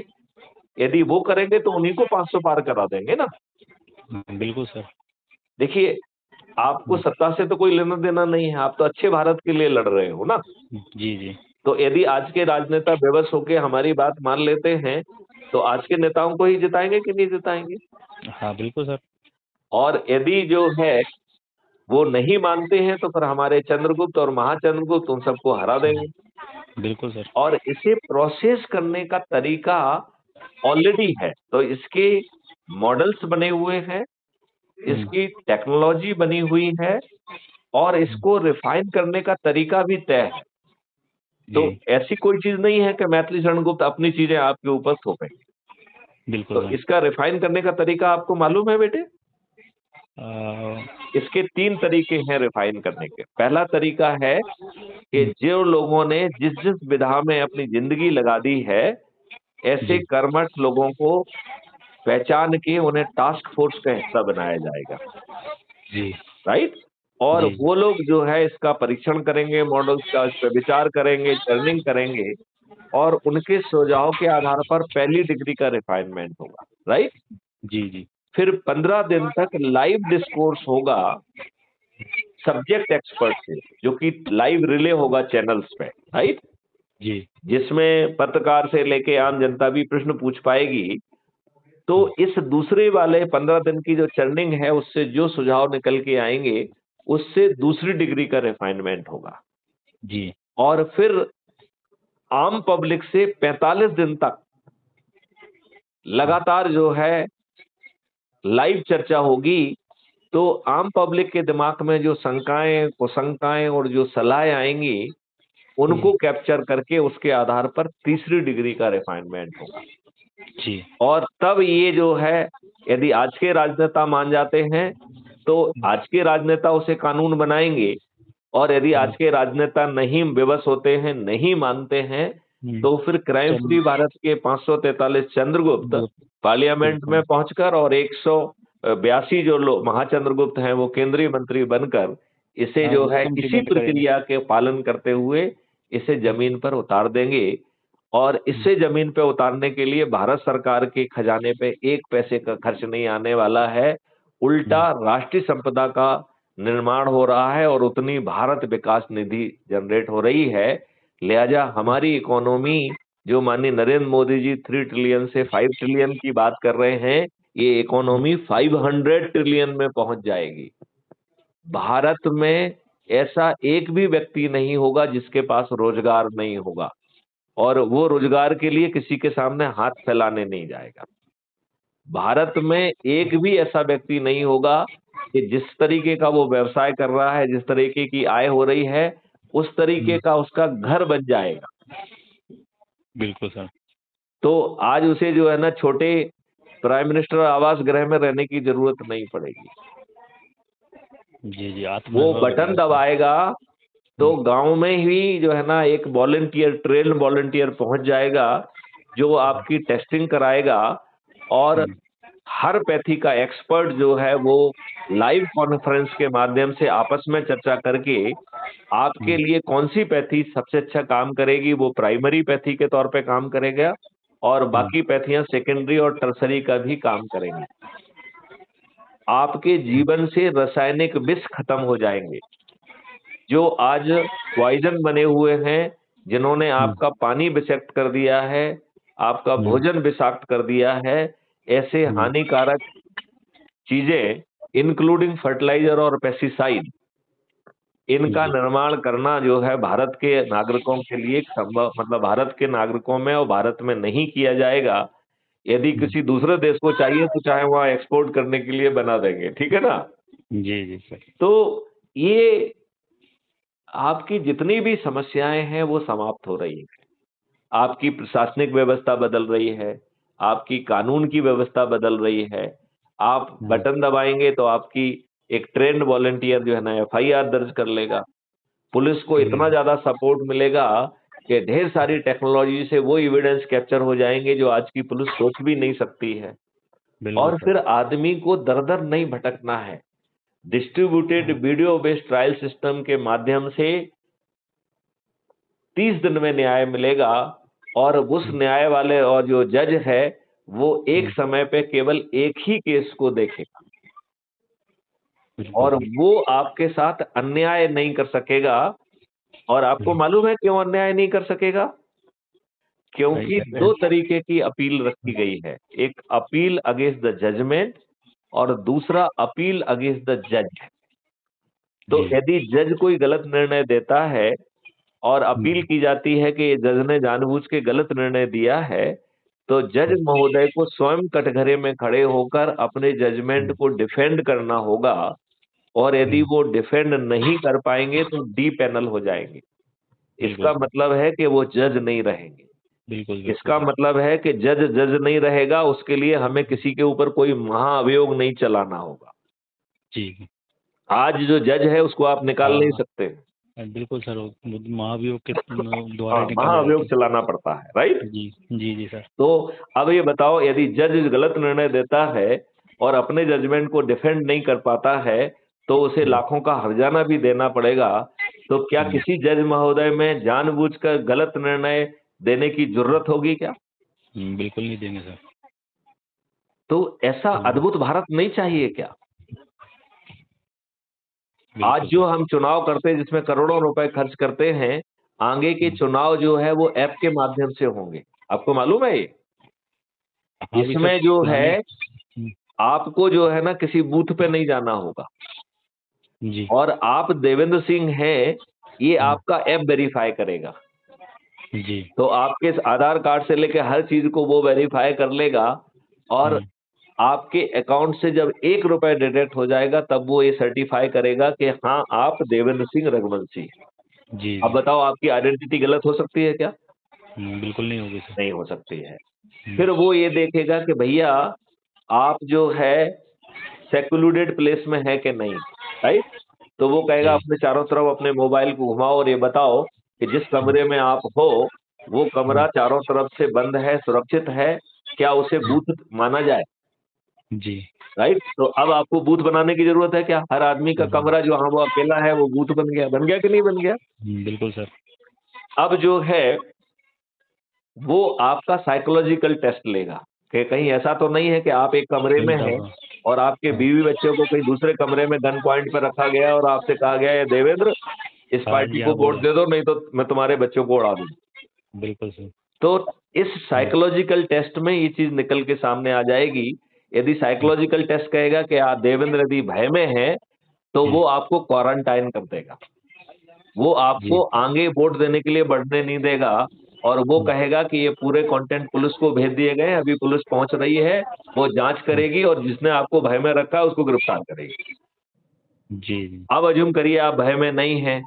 S2: यदि वो करेंगे तो उन्हीं को 500 पार करा देंगे ना।
S1: बिल्कुल सर।
S2: देखिए, आपको सत्ता से तो कोई लेना देना नहीं है, आप तो अच्छे भारत के लिए लड़ रहे हो ना।
S1: जी जी।
S2: तो यदि आज के राजनेता बेबस होके हमारी बात मान लेते हैं तो आज के नेताओं को ही जिताएंगे कि नहीं जिताएंगे।
S1: हाँ बिल्कुल सर।
S2: और यदि जो है वो नहीं मानते हैं तो फिर हमारे चंद्रगुप्त और महाचंद्रगुप्त उन सबको हरा देंगे।
S1: बिल्कुल सर।
S2: और इसे प्रोसेस करने का तरीका ऑलरेडी है, तो इसके मॉडल्स बने हुए हैं, इसकी टेक्नोलॉजी बनी हुई है, और इसको रिफाइन करने का तरीका भी तय है। तो
S1: जी
S2: ऐसी कोई चीज नहीं है कि मैथिली शरण गुप्त अपनी चीजें आपके ऊपर थोपेंगे।
S1: बिल्कुल
S2: तो
S1: सर।
S2: इसका रिफाइन करने का तरीका आपको मालूम है बेटे?
S1: आ,
S2: इसके 3 तरीके हैं रिफाइन करने के। पहला तरीका है कि जो लोगों ने जिस जिस विधा में अपनी जिंदगी लगा दी है, ऐसे
S1: जी
S2: कर्मठ लोगों को पहचान के उन्हें टास्क फोर्स का हिस्सा बनाया जाएगा,
S1: जी
S2: राइट। और
S1: जी
S2: वो लोग जो है इसका परीक्षण करेंगे, मॉडल्स का इस पर विचार करेंगे, टर्निंग करेंगे, और उनके सुझाव के आधार पर पहली डिग्री का रिफाइनमेंट होगा, राइट।
S1: जी जी
S2: फिर 15 दिन तक लाइव डिस्कोर्स होगा सब्जेक्ट एक्सपर्ट से, जो कि लाइव रिले होगा चैनल्स पे, राइट,
S1: जी
S2: जिसमें पत्रकार से लेके आम जनता भी प्रश्न पूछ पाएगी। तो इस दूसरे वाले 15 दिन की जो चर्निंग है, उससे जो सुझाव निकल के आएंगे उससे दूसरी डिग्री का रिफाइनमेंट होगा।
S1: जी
S2: और फिर आम पब्लिक से 45 दिन तक लगातार जो है लाइव चर्चा होगी। तो आम पब्लिक के दिमाग में जो शंकाएं, कुशंकाएं और जो सलाहें आएंगी, उनको कैप्चर करके उसके आधार पर तीसरी डिग्री का रिफाइनमेंट होगा।
S1: जी
S2: और तब ये जो है, यदि आज के राजनेता मान जाते हैं तो आज के राजनेता उसे कानून बनाएंगे, और यदि आज के राजनेता नहीं विवश होते हैं, नहीं मानते हैं, तो फिर क्राइम फ्री भारत के 543 चंद्रगुप्त पार्लियामेंट में पहुंचकर और 182 जो लोग महाचंद्रगुप्त हैं वो केंद्रीय मंत्री बनकर इसे जो है
S1: हुक्म
S2: इसी
S1: सिद्ध करेंगे।
S2: प्रक्रिया के पालन करते हुए इसे जमीन पर उतार देंगे। और इससे जमीन पे उतारने के लिए भारत सरकार के खजाने पे 1 पैसे का खर्च नहीं आने वाला है, उल्टा राष्ट्रीय संपदा का निर्माण हो रहा है और उतनी भारत विकास निधि जनरेट हो रही है। लिहाजा हमारी इकोनॉमी, जो माननीय नरेंद्र मोदी जी 3 ट्रिलियन से 5 ट्रिलियन की बात कर रहे हैं, ये इकोनॉमी 500 ट्रिलियन में पहुंच जाएगी। भारत में ऐसा एक भी व्यक्ति नहीं होगा जिसके पास रोजगार नहीं होगा, और वो रोजगार के लिए किसी के सामने हाथ फैलाने नहीं जाएगा। भारत में एक भी ऐसा व्यक्ति नहीं होगा कि जिस तरीके का वो व्यवसाय कर रहा है, जिस तरीके की आय हो रही है, उस तरीके का उसका घर बन जाएगा।
S1: बिल्कुल सर।
S2: तो आज उसे जो है ना छोटे प्राइम मिनिस्टर आवास गृह में रहने की जरूरत नहीं पड़ेगी।
S1: जी जी
S2: वो
S1: आत्मनिर्भर
S2: बटन
S1: भारत।
S2: दबाएगा तो गांव में ही जो है ना एक वॉलंटियर, ट्रेन वॉलंटियर पहुंच जाएगा, जो आपकी टेस्टिंग कराएगा, और हर पैथी का एक्सपर्ट जो है वो लाइव कॉन्फ्रेंस के माध्यम से आपस में चर्चा करके आपके लिए कौन सी पैथी सबसे अच्छा काम करेगी, वो प्राइमरी पैथी के तौर पे काम करेगा, और बाकी पैथियां सेकेंडरी और टर्सरी का भी काम करेंगी। आपके जीवन से रासायनिक विष खत्म हो जाएंगे, जो आज पॉइजन बने हुए हैं, जिन्होंने आपका पानी विषाक्त कर दिया है, आपका भोजन विषाक्त कर दिया है। ऐसे हानिकारक चीजें इंक्लूडिंग फर्टिलाइजर और पेस्टिसाइड, इनका निर्माण करना जो है भारत के नागरिकों के लिए संभव, मतलब भारत के नागरिकों में और भारत में नहीं किया जाएगा। यदि किसी दूसरे देश को चाहिए तो चाहे वहां एक्सपोर्ट करने के लिए बना देंगे, ठीक है ना।
S1: जी जी सर।
S2: तो ये आपकी जितनी भी समस्याएं हैं वो समाप्त हो रही हैं। आपकी प्रशासनिक व्यवस्था बदल रही है, आपकी कानून की व्यवस्था बदल रही है। आप बटन दबाएंगे तो आपकी एक ट्रेंड वॉलंटियर जो है ना एफआईआर दर्ज कर लेगा। पुलिस को इतना ज्यादा सपोर्ट मिलेगा कि ढेर सारी टेक्नोलॉजी से वो एविडेंस कैप्चर हो जाएंगे जो आज की पुलिस सोच भी नहीं सकती है।
S1: बिल्कुल
S2: और
S1: सर।
S2: फिर आदमी को दर दर नहीं भटकना है। Distributed video based trial system के माध्यम से 30 दिन में न्याय मिलेगा, और उस न्याय वाले और जो जज है वो एक समय पे केवल एक ही केस को देखेगा,
S1: बिल्कुल
S2: और
S1: सर।
S2: वो आपके साथ अन्याय नहीं कर सकेगा। और आपको मालूम है क्यों अन्याय नहीं कर सकेगा?
S1: सही
S2: क्योंकि
S1: कह रहे
S2: दो
S1: हैं।
S2: तरीके की अपील रखी गई है, एक अपील अगेंस्ट द जजमेंट और दूसरा अपील अगेंस्ट द जज। तो
S1: जी।
S2: यदि जज कोई गलत निर्णय देता है और अपील की जाती है कि जज ने जानबूझ के गलत निर्णय दिया है, तो जज महोदय को स्वयं कटघरे में खड़े होकर अपने जजमेंट को डिफेंड करना होगा, और यदि वो डिफेंड नहीं कर पाएंगे तो डी पैनल हो जाएंगे।
S1: बिल्कुल
S2: इसका
S1: सर।
S2: मतलब है कि वो जज नहीं रहेंगे।
S1: बिल्कुल बिल्कुल
S2: इसका
S1: सर।
S2: मतलब है कि जज जज नहीं रहेगा, उसके लिए हमें किसी के ऊपर कोई महाअभियोग नहीं चलाना होगा।
S1: जी।
S2: आज जो जज है उसको आप निकाल नहीं
S1: हाँ
S2: सकते।
S1: बिल्कुल सर, वो महाभियोग के द्वारा
S2: हाँ,
S1: ही निकाले
S2: महाअभियोग
S1: जाते हैं।
S2: चलाना पड़ता है, राइट?
S1: जी जी जी सर।
S2: तो अब ये बताओ, यदि जज गलत निर्णय देता है और अपने जजमेंट को डिफेंड नहीं कर पाता है, तो उसे लाखों का हर्जाना भी देना पड़ेगा। तो क्या किसी जज महोदय में जानबूझकर गलत निर्णय देने की जरूरत होगी क्या?
S1: बिल्कुल नहीं देंगे सर।
S2: तो ऐसा
S1: हम्म,
S2: अद्भुत भारत नहीं चाहिए क्या? आज
S1: बिल्कुल
S2: जो
S1: सर।
S2: हम चुनाव करते हैं जिसमें करोड़ों रुपए खर्च करते हैं, आगे के चुनाव जो है वो ऐप के माध्यम से होंगे। आपको मालूम है ये?
S1: हाँ भी सर,
S2: इसमें जो
S1: प्लानिंग।
S2: है आपको जो है ना किसी बूथ पे नहीं जाना होगा,
S1: जी।
S2: और आप देवेंद्र सिंह हैं, ये
S1: हम्म,
S2: आपका ऐप वेरीफाई करेगा।
S1: जी।
S2: तो आपके आधार कार्ड से लेकर हर चीज को वो वेरीफाई कर लेगा, और
S1: हम्म,
S2: आपके अकाउंट से जब 1 रुपए डिडक्ट हो जाएगा तब वो ये सर्टिफाई करेगा कि हाँ आप देवेंद्र सिंह रघुवंशी हैं।
S1: जी
S2: अब
S1: जी।
S2: बताओ, आपकी आइडेंटिटी गलत हो सकती है क्या?
S1: बिल्कुल नहीं होगी सर।
S2: नहीं हो सकती है।
S1: हम्म,
S2: फिर वो ये देखेगा कि भैया आप जो है सेक्लूडेड प्लेस में है कि नहीं, राइट? तो वो कहेगा
S1: जी।
S2: अपने चारों तरफ अपने मोबाइल को घुमाओ और ये बताओ कि जिस कमरे में आप हो वो कमरा चारों तरफ से बंद है, सुरक्षित है, क्या उसे बूथ माना जाए?
S1: जी।
S2: राइट? तो अब आपको बूथ बनाने की जरूरत है क्या? हर आदमी का
S1: हम्म,
S2: कमरा जो हाँ वो अकेला है वो बूथ बन गया कि नहीं बन गया?
S1: बिल्कुल सर।
S2: अब जो है वो आपका साइकोलॉजिकल टेस्ट लेगा कि कहीं ऐसा तो नहीं है कि आप एक कमरे में
S1: उल्टा
S2: हैं
S1: हुआ।
S2: और आपके
S1: हाँ,
S2: बीवी बच्चों को कहीं दूसरे कमरे में गन पॉइंट पर रखा गया और आपसे कहा गया है देवेंद्र इस
S1: हाँ
S2: पार्टी
S1: जी
S2: को
S1: हाँ
S2: वोट
S1: बोलो।
S2: दे दो नहीं तो मैं तुम्हारे बच्चों को उड़ा दूं।
S1: बिल्कुल सर।
S2: तो इस साइकोलॉजिकल टेस्ट में ये चीज निकल के सामने आ जाएगी। यदि साइकोलॉजिकल टेस्ट कहेगा कि आप देवेंद्र यदि भय में है तो वो आपको क्वारंटाइन कर देगा, वो आपको
S1: जी।
S2: आगे वोट देने के लिए बढ़ने नहीं देगा, और वो कहेगा कि ये पूरे कंटेंट पुलिस को भेज दिए गए हैं, अभी पुलिस पहुंच रही है, वो जांच करेगी और जिसने आपको भय में रखा है उसको गिरफ्तार करेगी।
S1: जी जी।
S2: अब अज्यूम करिए आप भय में नहीं हैं,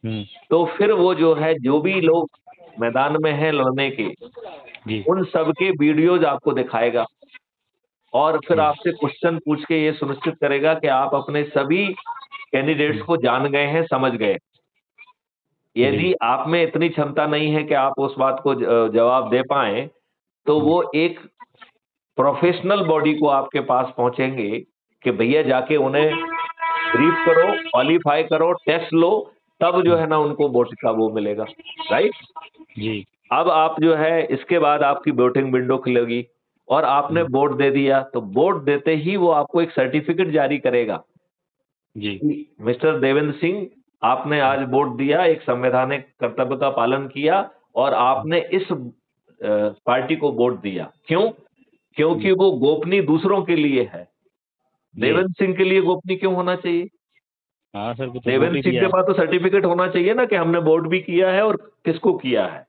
S1: हम्म,
S2: तो फिर वो जो है जो भी लोग मैदान में हैं लड़ने के,
S1: जी
S2: उन सबके वीडियोज आपको दिखाएगा, और फिर
S1: जी।
S2: आपसे क्वेश्चन पूछ के ये सुनिश्चित करेगा कि आप अपने सभी कैंडिडेट्स को जान गए हैं, समझ गए।
S1: जी।
S2: यदि आप में इतनी क्षमता नहीं है कि आप उस बात को जवाब दे पाएं, तो वो एक प्रोफेशनल बॉडी को आपके पास पहुंचेंगे कि भैया जाके उन्हें ब्रीफ करो, क्वालिफाई करो, टेस्ट लो, तब जो है ना उनको वोट का वो मिलेगा, राइट?
S1: जी
S2: अब आप जो है इसके बाद आपकी वोटिंग विंडो खुलेगी, और आपने वोट दे दिया तो वोट देते ही वो आपको एक सर्टिफिकेट जारी करेगा
S1: जी।
S2: कि मिस्टर देवेंद्र सिंह आपने आज वोट दिया, एक संवैधानिक कर्तव्य का पालन किया, और आपने इस पार्टी को वोट दिया। क्यों? क्योंकि वो गोपनीय दूसरों के लिए है।
S1: जी।
S2: देवेंद्र सिंह के लिए गोपनीय क्यों होना चाहिए?
S1: हाँ सर, वो तो वोट
S2: देवेंद्र
S1: ही
S2: सिंह
S1: दिया
S2: के
S1: है।
S2: पास तो सर्टिफिकेट होना चाहिए ना कि हमने वोट भी किया है और किसको किया है।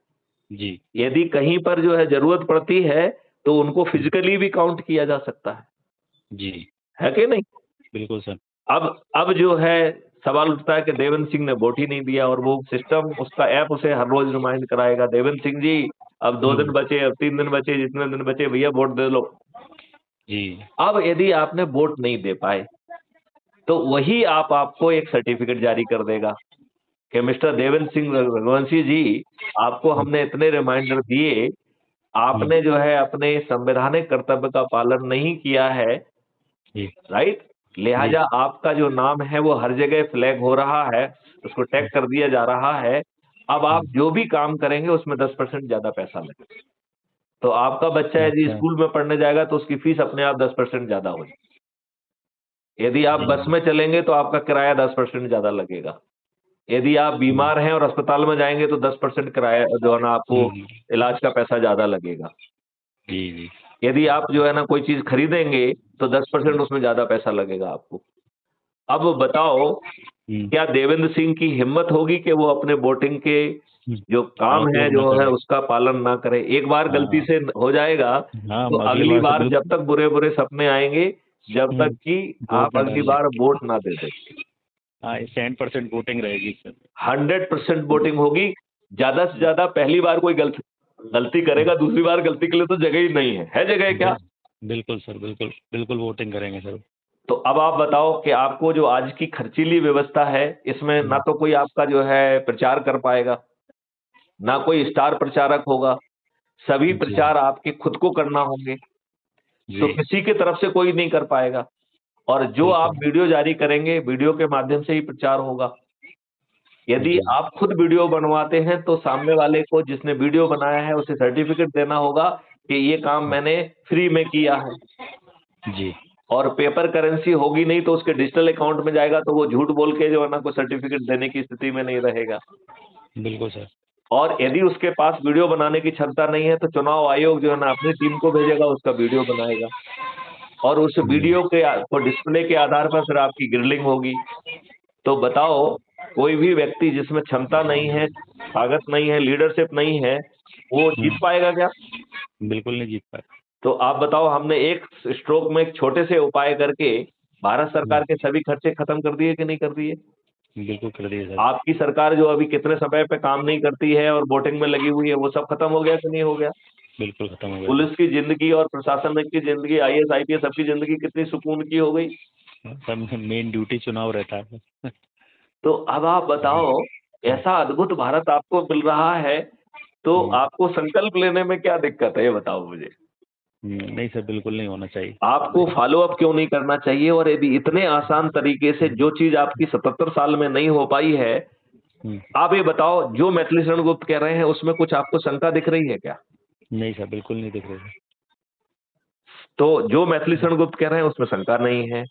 S1: जी
S2: यदि कहीं पर जो है जरूरत पड़ती है तो उनको फिजिकली भी काउंट किया जा सकता
S1: जी।
S2: है कि नहीं?
S1: बिल्कुल सर।
S2: अब जो है सवाल उठता है कि देवेंद्र सिंह ने वोट ही नहीं दिया, और वो सिस्टम उसका ऐप उसे हर रोज रिमाइंड कराएगा, देवेंद्र सिंह जी अब 2 दिन बचे, अब 3 दिन बचे, जितने दिन बचे भैया वोट दे लो।
S1: जी
S2: अब यदि आपने वोट नहीं दे पाए तो वही आपको एक सर्टिफिकेट जारी कर देगा कि मिस्टर देवेंद्र सिंह रघुवंशी जी, आपको हमने इतने रिमाइंडर दिए, आपने जो है अपने संवैधानिक कर्तव्य का पालन नहीं किया है,
S1: जी
S2: राइट? लिहाजा आपका जो नाम है वो हर जगह फ्लैग हो रहा है, उसको टैग कर दिया जा रहा है। अब आप जो भी काम करेंगे उसमें 10% ज्यादा पैसा लगेगा। तो आपका बच्चा यदि
S1: अच्छा
S2: स्कूल में पढ़ने जाएगा तो उसकी फीस अपने आप 10% ज्यादा हो जाएगी। यदि आप बस में चलेंगे तो आपका किराया 10% ज्यादा लगेगा। यदि आप बीमार हैं और अस्पताल में जाएंगे तो 10% किराया जो है ना आपको इलाज का पैसा ज्यादा लगेगा।
S1: जी जी
S2: यदि आप जो है ना कोई चीज खरीदेंगे तो 10% उसमें ज्यादा पैसा लगेगा आपको। अब बताओ, क्या देवेंद्र सिंह की हिम्मत होगी कि वो अपने वोटिंग के जो काम है
S1: उपयोग
S2: जो
S1: न
S2: है
S1: करे।
S2: उसका पालन ना करे? एक बार गलती
S1: हाँ
S2: से हो जाएगा
S1: हाँ,
S2: तो
S1: अगली
S2: अगली
S1: बार से
S2: बार जब
S1: बिल्कुल
S2: तक बुरे बुरे सपने आएंगे, जब तक कि
S1: वोट
S2: आप
S1: न
S2: अगली
S1: डालने।
S2: बार वोट ना दे दें।
S1: हाँ 10% वोटिंग रहेगी सर।
S2: 100% वोटिंग होगी। ज्यादा से ज्यादा पहली बार कोई गलती करेगा, दूसरी बार गलती के लिए तो जगह ही नहीं है जगह क्या?
S1: बिल्कुल सर, बिल्कुल बिल्कुल वोटिंग करेंगे सर।
S2: तो अब आप बताओ कि आपको जो आज की खर्चीली व्यवस्था है, इसमें ना तो कोई आपका जो है प्रचार कर पाएगा, ना कोई स्टार प्रचारक होगा, सभी
S1: जी
S2: प्रचार आपके खुद को करना होंगे। तो
S1: जी
S2: किसी की तरफ से कोई नहीं कर पाएगा। और जो आप
S1: बिल्कुल
S2: वीडियो जारी करेंगे, वीडियो के माध्यम से ही प्रचार होगा। यदि
S1: जी
S2: आप खुद वीडियो बनवाते हैं तो सामने वाले को, जिसने वीडियो बनाया है, उसे सर्टिफिकेट देना होगा कि ये काम मैंने फ्री में किया है।
S1: जी
S2: और पेपर करेंसी होगी नहीं तो उसके डिजिटल अकाउंट में जाएगा, तो वो झूठ बोल के जो है ना कोई सर्टिफिकेट देने की स्थिति में नहीं रहेगा।
S1: बिल्कुल सर।
S2: और यदि उसके पास वीडियो बनाने की क्षमता नहीं है तो चुनाव आयोग जो है ना अपनी टीम को भेजेगा, उसका वीडियो बनाएगा। और उस वीडियो के को डिस्प्ले के आधार पर फिर आपकी ग्रिलिंग होगी। तो बताओ, कोई भी व्यक्ति जिसमें क्षमता नहीं है, ताकत नहीं है, लीडरशिप नहीं है, वो जीत पाएगा क्या?
S1: बिल्कुल नहीं जीत पाए।
S2: तो आप बताओ, हमने एक स्ट्रोक में एक छोटे से उपाय करके भारत सरकार के सभी खर्चे खत्म कर दिए कि नहीं कर दिए?
S1: बिल्कुल कर दिए सर।
S2: आपकी सरकार जो अभी कितने समय पे काम नहीं करती है और वोटिंग में लगी हुई है, वो सब खत्म हो गया कि नहीं हो गया?
S1: बिल्कुल खत्म हो गया
S2: पुलिस की जिंदगी और प्रशासन की जिंदगी, आईएएस आईपीएस सबकी जिंदगी कितनी सुकून की हो गई।
S1: सर। सब मेन ड्यूटी चुनाव रहता है।
S2: तो अब आप बताओ, ऐसा अद्भुत भारत आपको मिल रहा है, तो आपको संकल्प लेने में क्या दिक्कत है, ये बताओ मुझे।
S1: नहीं सर, बिल्कुल नहीं होना चाहिए।
S2: आपको फॉलो अप क्यों नहीं करना चाहिए? और यदि इतने आसान तरीके से जो चीज आपकी 77 साल में नहीं हो पाई है, आप ये बताओ, जो मैथिली शरण गुप्त कह रहे हैं उसमें कुछ आपको शंका दिख रही है क्या?
S1: नहीं सर, बिल्कुल नहीं दिख रही।
S2: तो जो मैथिली शरण गुप्त कह रहे हैं उसमें शंका नहीं है।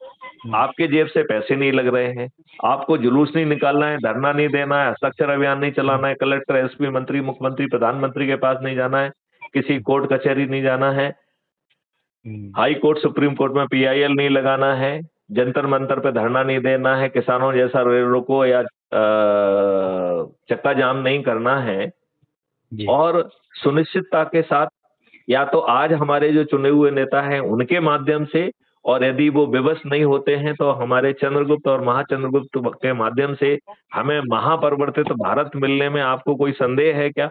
S2: आपके जेब से पैसे नहीं लग रहे हैं, आपको जुलूस नहीं निकालना है, धरना नहीं देना है, हस्ताक्षर अभियान नहीं चलाना है, कलेक्टर, एसपी, मंत्री, मुख्यमंत्री, प्रधानमंत्री के पास नहीं जाना है, किसी कोर्ट कचहरी नहीं जाना है, हाई कोर्ट सुप्रीम कोर्ट में पीआईएल नहीं लगाना है, जंतर मंतर पे धरना नहीं देना है, किसानों जैसा रेल रोको या चक्का जाम नहीं करना है। और सुनिश्चितता के साथ, या तो आज हमारे जो चुने हुए नेता हैं उनके माध्यम से, और यदि वो विवश नहीं होते हैं तो हमारे चंद्रगुप्त और महाचंद्रगुप्त के माध्यम से हमें महापरिवर्तित भारत मिलने में आपको कोई संदेह है क्या?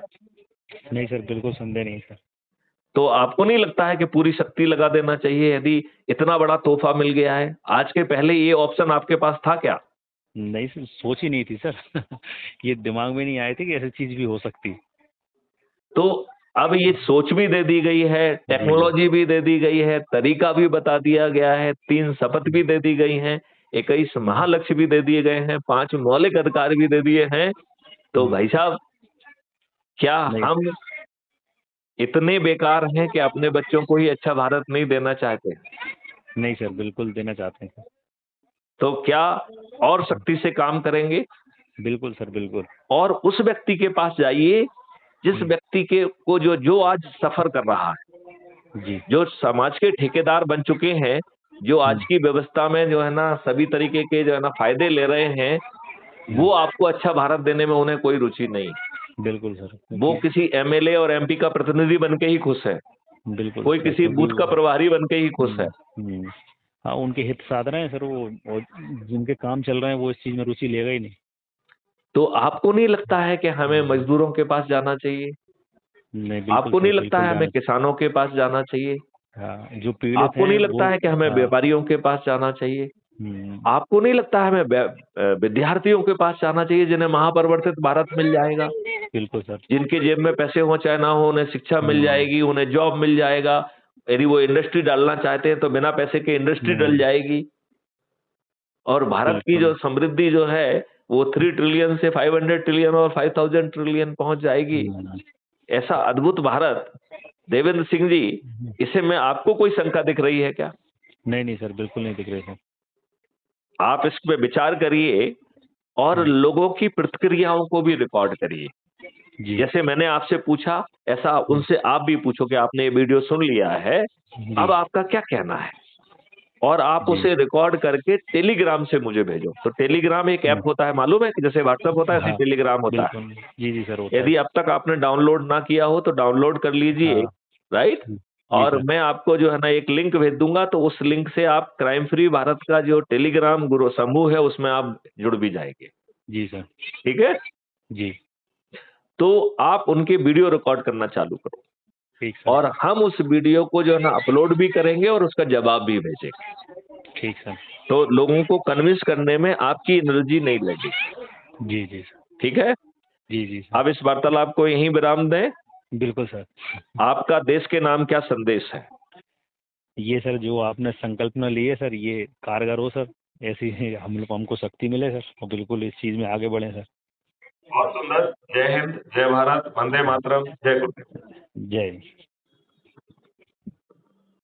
S1: नहीं सर, बिल्कुल संदेह नहीं सर।
S2: तो आपको नहीं लगता है कि पूरी शक्ति लगा देना चाहिए, यदि इतना बड़ा तोहफा मिल गया है? आज के पहले ये ऑप्शन आपके पास था क्या?
S1: नहीं सर, सोच ही नहीं थी सर। ये दिमाग में नहीं आए थे कि ऐसी चीज भी हो सकती।
S2: तो अब ये सोच भी दे दी गई है, टेक्नोलॉजी भी दे दी गई है, तरीका भी बता दिया गया है, 3 शपथ भी दे दी गई हैं, 21 महालक्ष्य भी दे दिए गए हैं, 5 मौलिक अधिकार भी दे दिए हैं। तो भाई साहब, क्या हम इतने बेकार हैं कि अपने बच्चों को ही अच्छा भारत नहीं देना चाहते?
S1: नहीं सर, बिल्कुल देना चाहते हैं।
S2: तो क्या और सख्ती से काम करेंगे?
S1: बिल्कुल सर, बिल्कुल।
S2: और उस व्यक्ति के पास जाइए जिस व्यक्ति के को जो आज सफर कर रहा है,
S1: जी
S2: जो समाज के ठेकेदार बन चुके हैं, जो आज की व्यवस्था में जो है ना सभी तरीके के जो है ना फायदे ले रहे हैं, वो आपको अच्छा भारत देने में उन्हें कोई रुचि नहीं।
S1: बिल्कुल सर।
S2: वो किसी एमएलए और एमपी का प्रतिनिधि बन के ही खुश है,
S1: बिल्कुल।
S2: कोई किसी बूथ का प्रभारी बन के ही खुश है।
S1: हाँ, उनके हित साध रहे हैं सर वो, और जिनके काम चल रहे हैं वो इस चीज में रुचि लेगा ही नहीं।
S2: तो आपको नहीं लगता है कि हमें मजदूरों के पास जाना चाहिए?
S1: नहीं,
S2: आपको नहीं लगता है हमें किसानों के पास जाना चाहिए?
S1: हाँ, जो पीड़ित
S2: आपको नहीं लगता है कि हमें
S1: हाँ,
S2: व्यापारियों के पास जाना चाहिए? आपको नहीं लगता हमें विद्यार्थियों के पास जाना चाहिए जिन्हें महापरिवर्तित भारत मिल जाएगा?
S1: बिल्कुल सर।
S2: जिनके जेब में पैसे हो चाहे ना हो, उन्हें शिक्षा मिल जाएगी, उन्हें जॉब मिल जाएगा। यदि वो इंडस्ट्री डालना चाहते हैं तो बिना पैसे के इंडस्ट्री डल जाएगी। और भारत की
S1: बिल्कुल।
S2: जो समृद्धि जो है वो 3 ट्रिलियन से 500 ट्रिलियन और 5000 ट्रिलियन पहुंच जाएगी। ऐसा अद्भुत भारत, देवेंद्र सिंह जी, इसे में आपको कोई शंका दिख रही है क्या?
S1: नहीं नहीं सर, बिल्कुल नहीं दिख रही सर।
S2: आप इस पे विचार करिए और लोगों की प्रतिक्रियाओं को भी रिकॉर्ड करिए।
S1: जी
S2: जैसे मैंने आपसे पूछा, ऐसा उनसे आप भी पूछो कि आपने ये वीडियो सुन लिया है,
S1: जी
S2: अब आपका क्या कहना है? और आप
S1: जी
S2: उसे रिकॉर्ड करके टेलीग्राम से मुझे भेजो। तो टेलीग्राम एक ऐप होता है, मालूम है कि जैसे व्हाट्सएप होता है ऐसे
S1: हाँ
S2: टेलीग्राम होता है।
S1: बिल्कुल। जी जी सर, होता है।
S2: यदि अब तक आपने डाउनलोड ना किया हो तो डाउनलोड कर लीजिए,
S1: हाँ
S2: राइट?
S1: जी
S2: और
S1: सर।
S2: मैं आपको जो है ना एक लिंक भेज दूंगा, तो उस लिंक से आप क्राइम फ्री भारत का जो टेलीग्राम गुरु समूह है उसमें आप जुड़ भी जाएंगे।
S1: जी सर।
S2: ठीक है?
S1: जी
S2: तो आप उनके वीडियो रिकॉर्ड करना चालू करो
S1: ठीक सर।
S2: और हम उस वीडियो को जो है ना अपलोड भी करेंगे और उसका जवाब भी भेजेंगे।
S1: ठीक सर।
S2: तो लोगों को कन्विंस करने में आपकी एनर्जी नहीं लगेगी।
S1: जी जी सर।
S2: ठीक है?
S1: जी जी सर।
S2: अब इस वार्तालाप को यहीं विराम दें।
S1: बिल्कुल सर।
S2: आपका देश के नाम क्या संदेश है?
S1: ये सर जो आपने संकल्पना ली है सर, ये कारगर हो सर। ऐसी ही हमको शक्ति मिले सर, और बिल्कुल इस चीज में आगे बढ़े सर।
S2: बहुत सुंदर। जय हिंद, जय भारत, वंदे मातरम, जय गुरुदेव।
S1: जय।